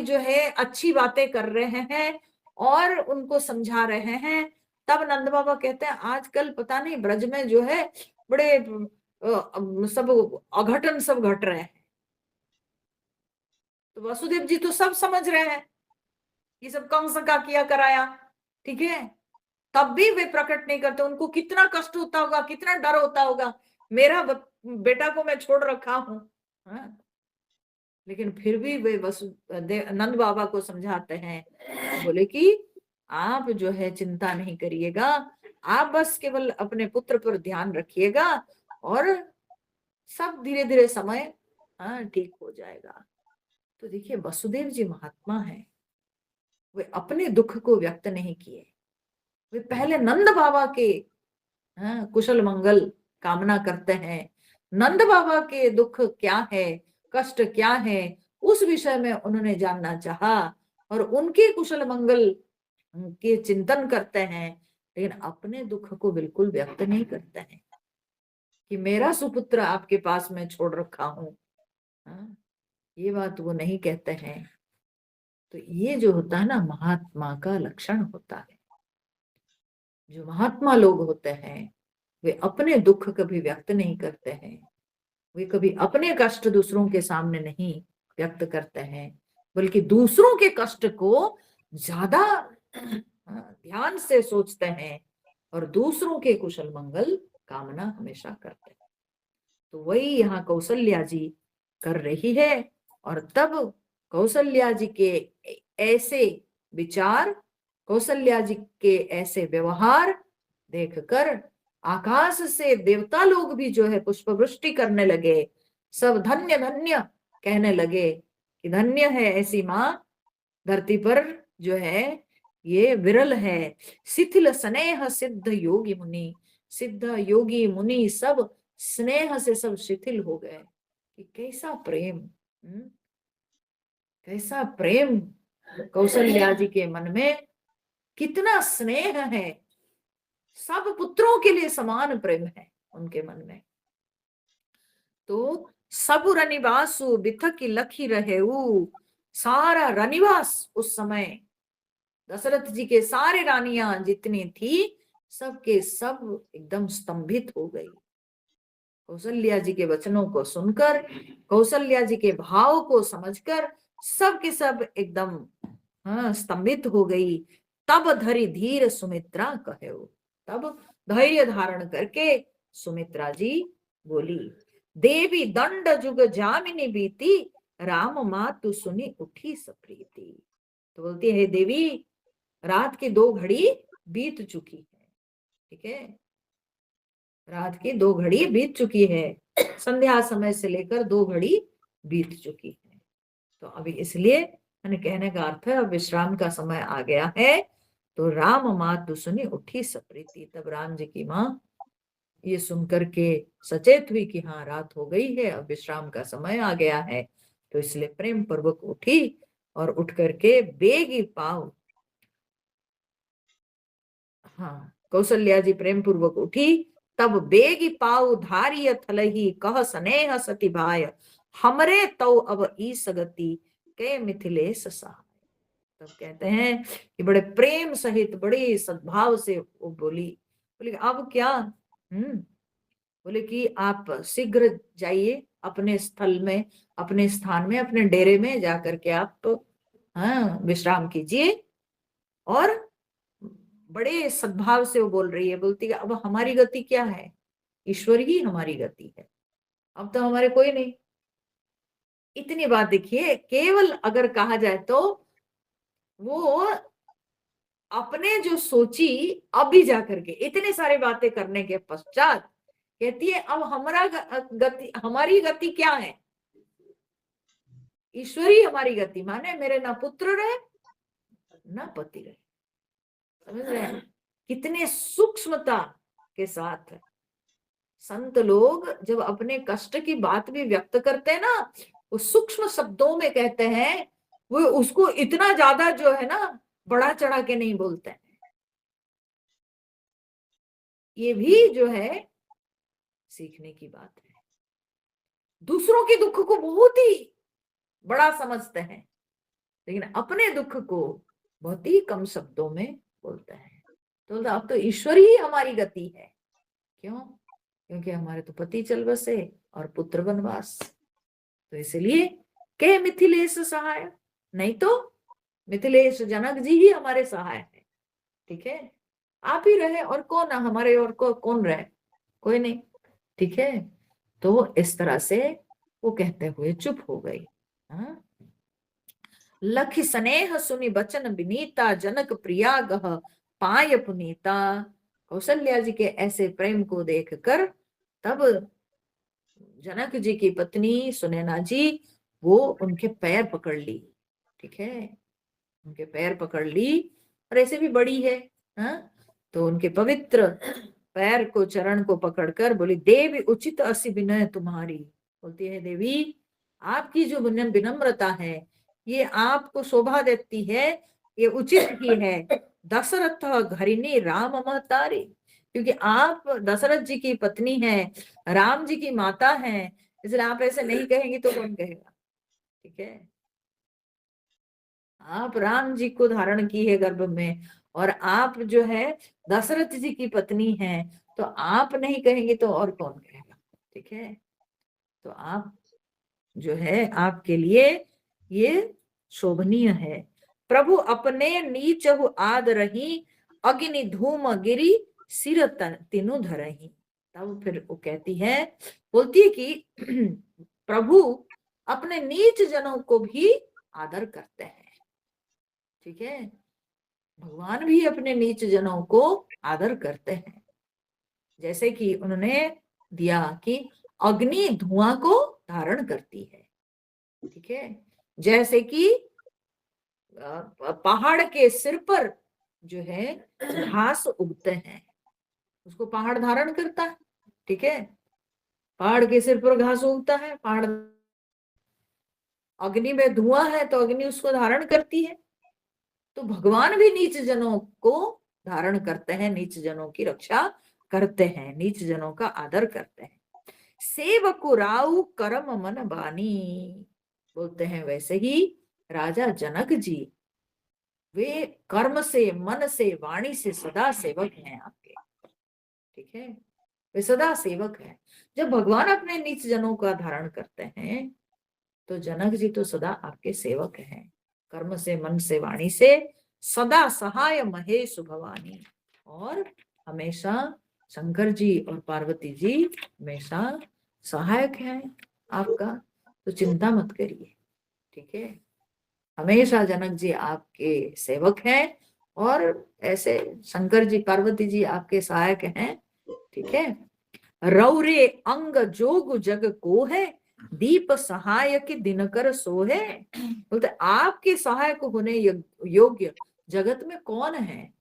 [SPEAKER 1] जो है अच्छी बातें कर रहे हैं और उनको समझा रहे हैं। तब नंद बाबा कहते हैं आजकल पता नहीं ब्रज में जो है बड़े सब अघटन सब घट रहे हैं। तो वसुदेव जी तो सब समझ रहे हैं, ये सब कंस का किया कराया। ठीक है, तब भी वे प्रकट नहीं करते। उनको कितना कष्ट होता होगा, कितना डर होता होगा, मेरा बेटा को मैं छोड़ रखा हूं। लेकिन फिर भी वे नंद बाबा को समझाते हैं, बोले कि आप जो है चिंता नहीं करिएगा, आप बस केवल अपने पुत्र पर ध्यान रखिएगा और सब धीरे धीरे समय ठीक हो जाएगा। तो देखिए वसुदेव जी महात्मा है, वे अपने दुख को व्यक्त नहीं किए, वे पहले नंद बाबा के कुशल मंगल कामना करते हैं। नंद बाबा के दुख क्या है, कष्ट क्या है, उस विषय में उन्होंने जानना चाहा और उनके कुशल मंगल के चिंतन करते हैं, लेकिन अपने दुख को बिल्कुल व्यक्त नहीं करते हैं कि मेरा सुपुत्र आपके पास में छोड़ रखा हूं। ये बात वो नहीं कहते हैं। तो ये जो होता है ना महात्मा का लक्षण होता है। जो महात्मा लोग होते हैं वे अपने दुख कभी व्यक्त नहीं करते हैं, वे कभी अपने कष्ट दूसरों के सामने नहीं व्यक्त करते हैं, बल्कि दूसरों के कष्ट को ज्यादा ध्यान से सोचते हैं और दूसरों के कुशल मंगल कामना हमेशा करते हैं। तो वही यहाँ कौशल्या जी कर रही है। और तब कौशल्या जी के ऐसे विचार, कौशल्या जी के ऐसे व्यवहार देखकर आकाश से देवता लोग भी जो है पुष्प वृष्टि करने लगे, सब धन्य धन्य कहने लगे कि धन्य है ऐसी माँ, धरती पर जो है ये विरल है। शिथिल स्नेह सिद्ध योगी मुनि, सिद्ध योगी मुनि सब स्नेह से सब शिथिल हो गए। कि कैसा प्रेम, कैसा प्रेम कौशल्या जी के मन में, कितना स्नेह है, सब पुत्रों के लिए समान प्रेम है उनके मन में। तो सब रनिवासु बिथक लखी रहे, सारा रनिवास उस समय दशरथ जी के सारे रानियां जितनी थी सबके सब एकदम स्तंभित हो गई कौशल्या जी के वचनों को सुनकर, कौशल्या जी के भाव को समझकर सब के सब एकदम स्तंभित हो गई। तब धरि धीर सुमित्रा कहे, तब धैर्य धारण करके सुमित्रा जी बोली, देवी दंड जुग जामिनी बीती, राम मातु सुनी उठी सप्रीति। तो बोलती है देवी रात की 2 घड़ी बीत चुकी है। ठीक है, रात की 2 घड़ी बीत चुकी है, संध्या समय से लेकर 2 घड़ी बीत चुकी है। तो अभी इसलिए मैंने कहने का अर्थ है अब विश्राम का समय आ गया है। तो राम मातु सुनी उठी सप्रीति, तब राम जी की माँ ये सुनकर के सचेत हुई कि हाँ रात हो गई है, अब विश्राम का समय आ गया है। तो इसलिए प्रेम पूर्वक उठी और उठ करके बेगी पाव, हाँ कौशल्या जी प्रेम पूर्वक उठी तब बेगी पाऊ धारिय थलही कह स्नेह सती भाय, हमरे तो अब ईस गति के मिथिलेश सहाय। तब कहते हैं कि बड़े प्रेम सहित बड़े सद्भाव से वो बोली, बोले अब क्या? बोले कि आप शीघ्र जाइए अपने स्थल में, अपने स्थान में, अपने डेरे में जाकर के आप हाँ विश्राम कीजिए। और बड़े सद्भाव से वो बोल रही है, बोलती है अब हमारी गति क्या है? ईश्वर ही हमारी गति है, अब तो हमारे कोई नहीं। इतनी बात देखिए, केवल अगर कहा जाए तो वो अपने जो सोची अभी जाकर के इतने सारे बातें करने के पश्चात कहती है अब हमारा गति, हमारी गति क्या है? ईश्वरी हमारी गति, माने मेरे ना पुत्र रहे ना पति रहे। समझ रहे हैं कितने सूक्ष्मता के साथ संत लोग जब अपने कष्ट की बात भी व्यक्त करते हैं ना, वो सूक्ष्म शब्दों में कहते हैं, वो उसको इतना ज्यादा जो है ना बढ़ा चढ़ा के नहीं बोलते हैं। ये भी जो है सीखने की बात है। दूसरों के दुख को बहुत ही बड़ा समझते हैं, लेकिन अपने दुख को बहुत ही कम शब्दों में बोलते हैं। तो अब तो ईश्वर ही हमारी गति है। क्यों? क्योंकि हमारे तो पति चल बसे और पुत्र वनवास, तो इसलिए के मिथिलेश सहाय, नहीं तो मिथिलेश जनक जी ही हमारे सहाय है। ठीक है, आप ही रहे और कौन हमारे, और कौन रहे? कोई नहीं। ठीक है, तो इस तरह से वो कहते हुए चुप हो गई। हाँ? लख स्नेह सुनि बचन विनीता, जनक प्रिया गह पाय पुनीता। कौशल्या जी के ऐसे प्रेम को देखकर तब जनक जी की पत्नी सुनैना जी वो उनके पैर पकड़ ली। ठीक है, उनके पैर पकड़ ली, और ऐसे भी बड़ी है। हाँ? तो उनके पवित्र पैर को, चरण को पकड़कर बोली, देवी उचित असी विनय तुम्हारी। बोलती है देवी आपकी जो विनम्रता है ये आपको शोभा देती है, ये उचित ही है। दशरथ घरिणी राम महतारी, क्योंकि आप दशरथ जी की पत्नी हैं, राम जी की माता हैं, इसलिए आप ऐसे नहीं कहेंगी तो कौन कहेगा? ठीक है, आप राम जी को धारण की है गर्भ में, और आप जो है दशरथ जी की पत्नी हैं, तो आप नहीं कहेंगे तो और कौन कहेगा? ठीक है, तो आप जो है आपके लिए ये शोभनीय है। प्रभु अपने नीच आद रही, अग्नि धूम गिरी सिर तीनों धरही। तब फिर वो कहती है, बोलती है कि प्रभु अपने नीच जनों को भी आदर करते हैं। ठीक है, भगवान भी अपने नीच जनों को आदर करते हैं। जैसे कि उन्होंने दिया कि अग्नि धुआं को धारण करती है। ठीक है, जैसे कि पहाड़ के सिर पर जो है घास उगते हैं, उसको पहाड़ धारण करता है। ठीक है, पहाड़ के सिर पर घास उगता है, पहाड़, अग्नि में धुआं है तो अग्नि उसको धारण करती है। तो भगवान भी नीच जनों को धारण करते हैं, नीच जनों की रक्षा करते हैं, नीच जनों का आदर करते हैं। सेवकु राउ करम मन बानी, बोलते हैं वैसे ही राजा जनक जी वे कर्म से, मन से, वाणी से सदा सेवक हैं आपके। ठीक है, वे सदा सेवक हैं। जब भगवान अपने नीच जनों का धारण करते हैं तो जनक जी तो सदा आपके सेवक हैं। कर्म से, मन से, वाणी से सदा सहाय महेश भवानी, और हमेशा शंकर जी और पार्वती जी हमेशा सहायक हैं आपका, तो चिंता मत करिए। ठीक है, हमेशा जनक जी आपके सेवक हैं, और ऐसे शंकर जी, पार्वती जी आपके सहायक हैं। ठीक है, रौरे अंग जोग जग को है, दीप सहायक दिनकर सोहे। बोलते आपके सहायक होने योग्य जगत में कौन है?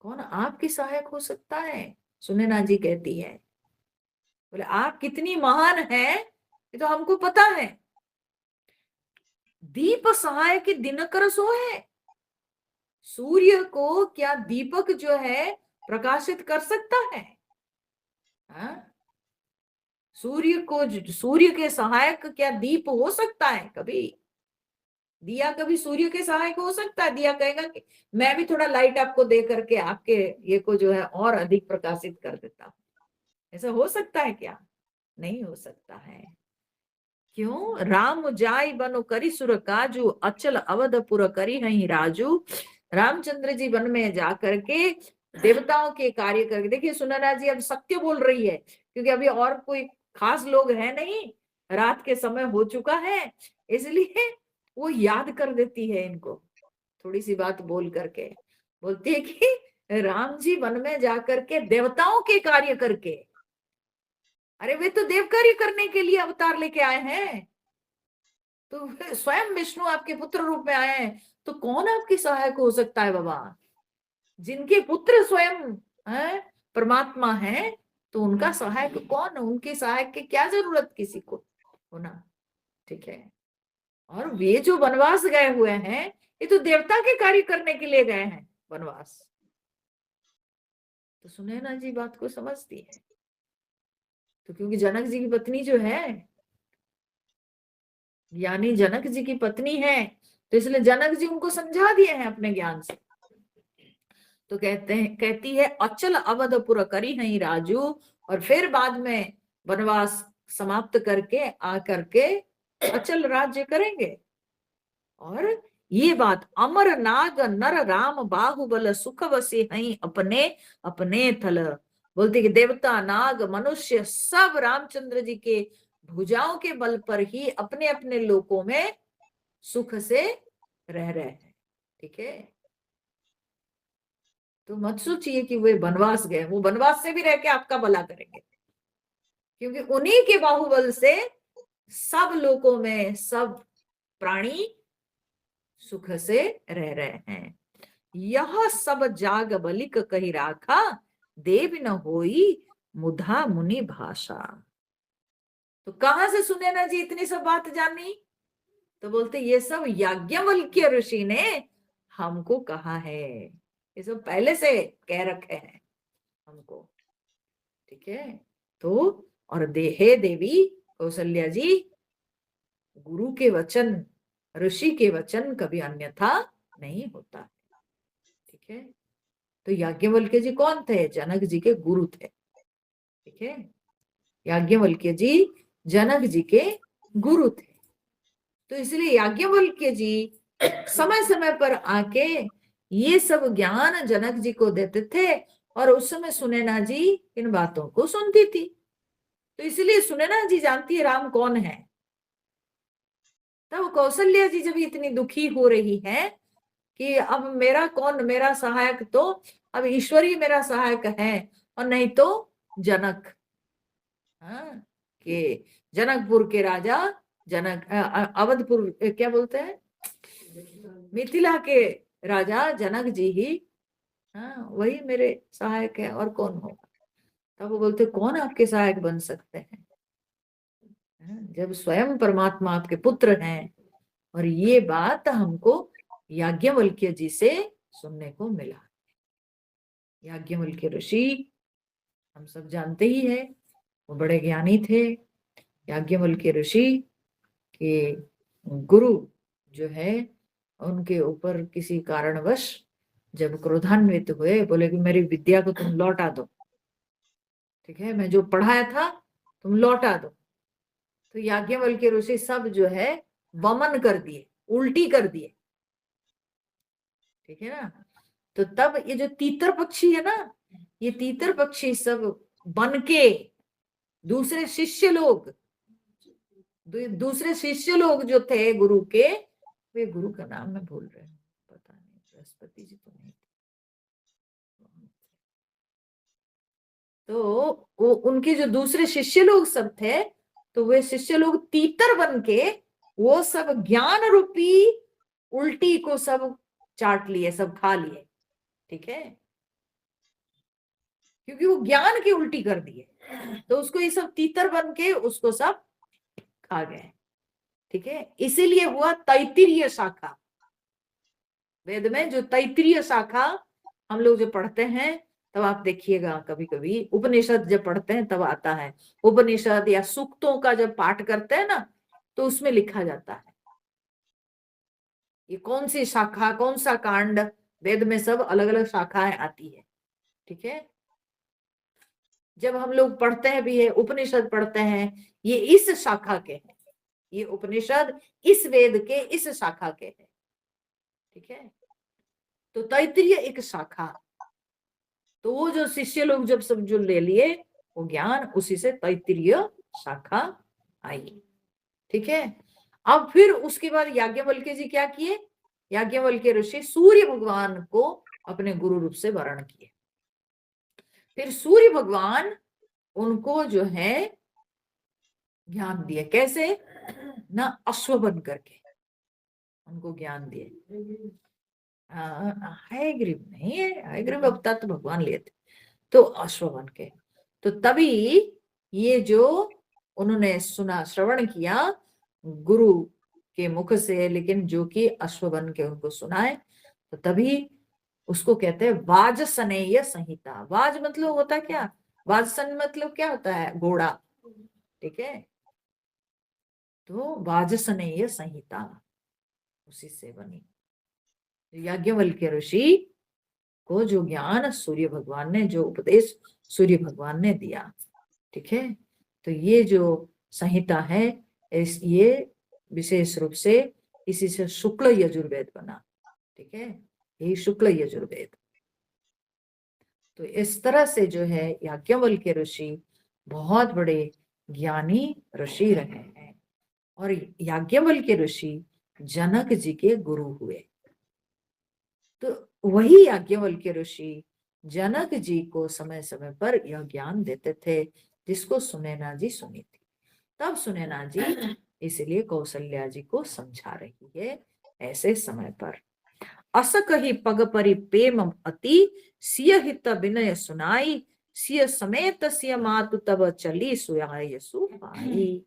[SPEAKER 1] कौन आपकी सहायक हो सकता है? सुनैना जी कहती है, बोले आप कितनी महान हैं ये तो हमको पता है। दीप सहायक दिनकर सोहे, सूर्य को क्या दीपक जो है प्रकाशित कर सकता है? हाँ? सूर्य के सहायक क्या दीप हो सकता है? कभी दिया कभी सूर्य के सहायक हो सकता है? दिया कहेगा कि मैं भी थोड़ा लाइट आपको दे करके आपके ये को जो है और अधिक प्रकाशित कर देता हूं। ऐसा हो सकता है क्या? नहीं हो सकता है। क्यों? राम जाय बनो करी सुर काजू, अचल अवधपुर करी हई राजू। रामचंद्र जी वन में जाकर के देवताओं के कार्य करके, देखिए सुनैना जी अब सत्य बोल रही है, क्योंकि अभी और कोई खास लोग है नहीं, रात के समय हो चुका है, इसलिए वो याद कर देती है इनको, थोड़ी सी बात बोल करके बोलती है कि राम जी वन में जाकर के देवताओं के कार्य करके, अरे वे तो देव कार्य करने के लिए अवतार लेके आए हैं, तो स्वयं विष्णु आपके पुत्र रूप में आए हैं, तो कौन आपकी सहायक हो सकता है बाबा? जिनके पुत्र स्वयं है परमात्मा है, तो उनका सहायक कौन? उनके सहायक की क्या जरूरत किसी को होना? ठीक है। और वे जो वनवास गए हुए हैं, ये तो देवता के कार्य करने के लिए गए हैं वनवास। तो सुनैना जी बात को समझती है, तो क्योंकि जनक जी की पत्नी जो है, यानी जनक जी की पत्नी है, तो इसलिए जनक जी उनको समझा दिए हैं अपने ज्ञान से। तो कहती है अचल अवधपुर करी नहीं राजू, और फिर बाद में वनवास समाप्त करके आकर के अचल राज्य करेंगे। और ये बात अमर नाग नर राम बाहुबल सुख वसी हई अपने अपने थल, बोलते कि देवता नाग मनुष्य सब रामचंद्र जी के भुजाओं के बल पर ही अपने अपने लोकों में सुख से रह रहे हैं। ठीक है। तो मत सोचिए कि वे वनवास गए, वो वनवास से भी रह के आपका भला करेंगे, क्योंकि उन्हीं के बाहुबल से सब लोगों में सब प्राणी सुख से रह रहे हैं। यह सब जाग बलिक कही राखा, देव न होई मुधा मुनि भाषा। तो कहां से सुनैना जी इतनी सब बात जानी? तो बोलते ये सब याज्ञवल्क्य ऋषि ने हमको कहा है, ये सब पहले से कह रखे हैं हमको। ठीक है। तो और हे देवी कौशल्या जी, गुरु के वचन, ऋषि के वचन कभी अन्यथा नहीं होता। ठीक है। तो याज्ञवल्क्य जी कौन थे? जनक जी के गुरु थे। ठीक है। याज्ञवल्क्य जी जनक जी के गुरु थे, तो इसलिए याज्ञवल्क्य जी समय समय पर आके ये सब ज्ञान जनक जी को देते थे, और उस समय सुनैना जी इन बातों को सुनती थी। तो इसलिए सुनैना जी जानती है राम कौन है। तब कौशल्या जी जब इतनी दुखी हो रही है कि अब मेरा कौन, मेरा सहायक तो अब ईश्वर ही मेरा सहायक है, और नहीं तो जनक। हाँ, कि जनकपुर के राजा जनक, अवधपुर क्या बोलते हैं, मिथिला के राजा जनक जी ही, हाँ वही मेरे सहायक है, और कौन होगा? तब वो बोलते कौन आपके सहायक बन सकते हैं? जब स्वयं परमात्मा आपके पुत्र हैं। और ये बात हमको याज्ञवल्क्य जी से सुनने को मिला। याज्ञवल्क्य ऋषि हम सब जानते ही है, वो बड़े ज्ञानी थे। याज्ञवल्क्य ऋषि के गुरु जो है, उनके ऊपर किसी कारणवश जब क्रोधान्वित हुए, बोले कि मेरी विद्या को तुम लौटा दो। ठीक है, मैं जो पढ़ाया था तुम लौटा दो। तो याज्ञवल्क्य ऋषि सब जो है वमन कर दिए, उल्टी कर दिए। ठीक है ना। तो तब ये जो तीतर पक्षी है ना, ये तीतर पक्षी सब बन के दूसरे शिष्य लोग, दूसरे शिष्य लोग जो थे गुरु के, वे गुरु का नाम मैं भूल रही हूँ, पता नहीं, बृहस्पति जी तो नहीं थे। तो वो उनके जो दूसरे शिष्य लोग सब थे, तो वे शिष्य लोग तीतर बन के वो सब ज्ञान रूपी उल्टी को सब चाट लिए, सब खा लिए। ठीक है, क्योंकि वो ज्ञान की उल्टी कर दिए, तो उसको ये सब तीतर बन के उसको सब खा गए। ठीक है, इसीलिए हुआ तैत्तिरीय शाखा। वेद में जो तैत्तिरीय शाखा हम लोग जो पढ़ते हैं, तब आप देखिएगा कभी कभी उपनिषद जब पढ़ते हैं तब आता है, उपनिषद या सूक्तों का जब पाठ करते हैं ना, तो उसमें लिखा जाता है ये कौन सी शाखा, कौन सा कांड, वेद में सब अलग अलग शाखाएं आती है। ठीक है, जब हम लोग पढ़ते हैं भी है, उपनिषद पढ़ते हैं, ये इस शाखा के हैं, ये उपनिषद इस वेद के इस शाखा के हैं। ठीक है, तो तैत्तिरीय एक शाखा, तो वो जो शिष्य लोग जब सब जो ले लिए वो ज्ञान, उसी से तैत्तिरीय शाखा आई। ठीक है, अब फिर उसके बाद याज्ञवल्क्य जी क्या किए, याज्ञवल्क्य ऋषि सूर्य भगवान को अपने गुरु रूप से वर्ण किए। फिर सूर्य भगवान उनको जो है ज्ञान दिए, कैसे ना, अश्व बन करके उनको ज्ञान दिए। हयग्रीव नहीं है, हयग्रीव अवतार तो भगवान लिए थे, तो अश्व बन के, तो तभी ये जो उन्होंने सुना, श्रवण किया गुरु के मुख से, लेकिन जो कि अश्व बन के उनको सुनाए, तो तभी उसको कहते हैं वाजसनेय संहिता। वाज मतलब होता क्या, वाजसन मतलब क्या होता है, घोड़ा। ठीक है, तो वाजसनेय संहिता उसी से बनी। याज्ञवल्क्य ऋषि को जो ज्ञान सूर्य भगवान ने, जो उपदेश सूर्य भगवान ने दिया। ठीक है, तो ये जो संहिता है, ये विशेष रूप से इसी से शुक्ल यजुर्वेद बना। ठीक है, यही शुक्ल यजुर्वेद। तो इस तरह से जो है याज्ञवल्क्य ऋषि बहुत बड़े ज्ञानी ऋषि रहे हैं, और याज्ञवल्क्य ऋषि जनक जी के गुरु हुए। तो वही याज्ञवल्क्य ऋषि जनक जी को समय समय पर यह ज्ञान देते थे, जिसको सुनैना जी सुनी थी। तब सुनैना जी इसलिए कौशल्या जी को समझा रही है ऐसे समय पर। अस कही पग परि प्रेम अति, सिय हित विनय सुनाई, सिय समेत सिय मातु तब चली सुयाय सुपाई।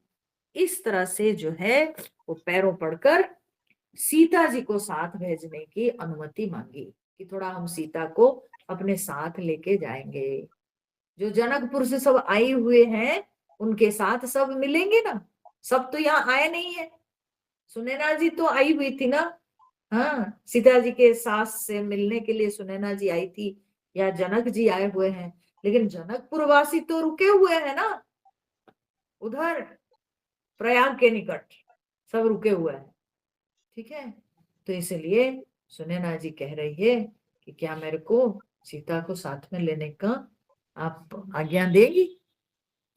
[SPEAKER 1] इस तरह से जो है वो पैरों पड़कर सीता जी को साथ भेजने की अनुमति मांगी कि थोड़ा हम सीता को अपने साथ लेके जाएंगे। जो जनकपुर से सब आए हुए हैं उनके साथ सब मिलेंगे ना, सब तो यहाँ आए नहीं है। सुनैना जी तो आई हुई थी ना, हाँ, सीता जी के सास से मिलने के लिए सुनैना जी आई थी, या जनक जी आए हुए हैं, लेकिन जनकपुर वासी तो रुके हुए हैं ना, उधर प्रयाग के निकट सब रुके हुए हैं। ठीक है, तो इसलिए सुनैना जी कह रही है कि क्या मेरे को सीता को साथ में लेने का आप आज्ञा देगी।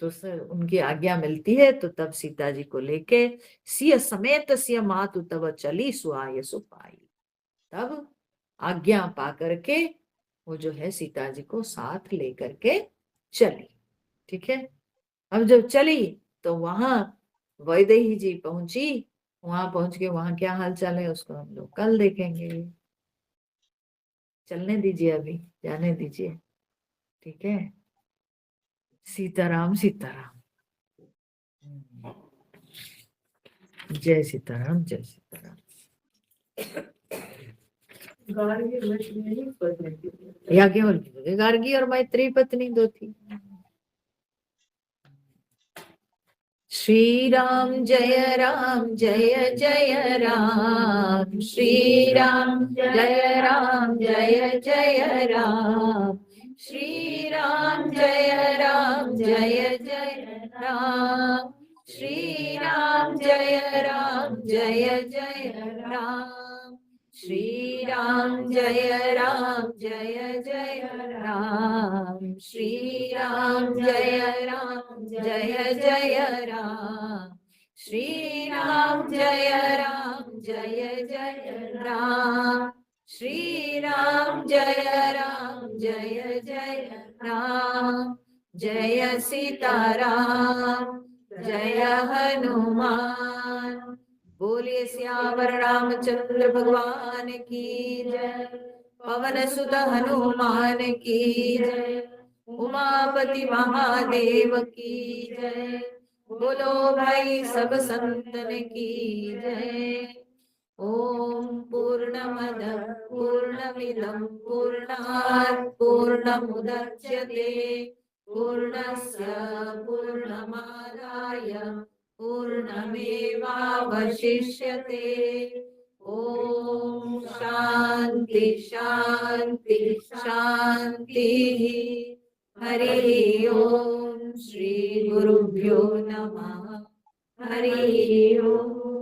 [SPEAKER 1] तो सर उनकी आज्ञा मिलती है, तो तब सीता जी को लेके सिय समेत सिय मातु तब चली सुआय सुपाई। तब आज्ञा पा करके वो जो है सीता जी को साथ लेकर के चली। ठीक है, अब जब चली तो वहां वैदेही जी पहुंची, वहां पहुंच के वहां क्या हाल चाल है उसको हम लोग कल देखेंगे। चलने दीजिए, अभी जाने दीजिए। ठीक है, सीताराम सीताराम। जय सीताराम जय सीताराम। याज्ञवल्क्य गार्गी और मैत्री पत्नी दो थी। श्री राम जय जय राम, श्री राम जय जय राम, श्री राम जय जय राम, श्री राम जय जय राम, श्री राम जय जय राम, श्री राम जय जय राम, श्री राम जय राम, श्री राम जय राम, जय सीताराम जय हनुमान। बोलिए सियावर रामचंद्र भगवान की जय, पवन सुत हनुमान की जय, उमापति महादेव की जय, बोलो भाई सब संतन की जय। ॐ पूर्णमदः पूर्णमिदं पूर्णात् पूर्णमुदच्यते पूर्णस्य पूर्णमादाय पूर्णमेवावशिष्यते। ॐ शान्ति शान्ति शान्तिः। हरिः ॐ श्री गुरुभ्यो नमः। हरिः ॐ।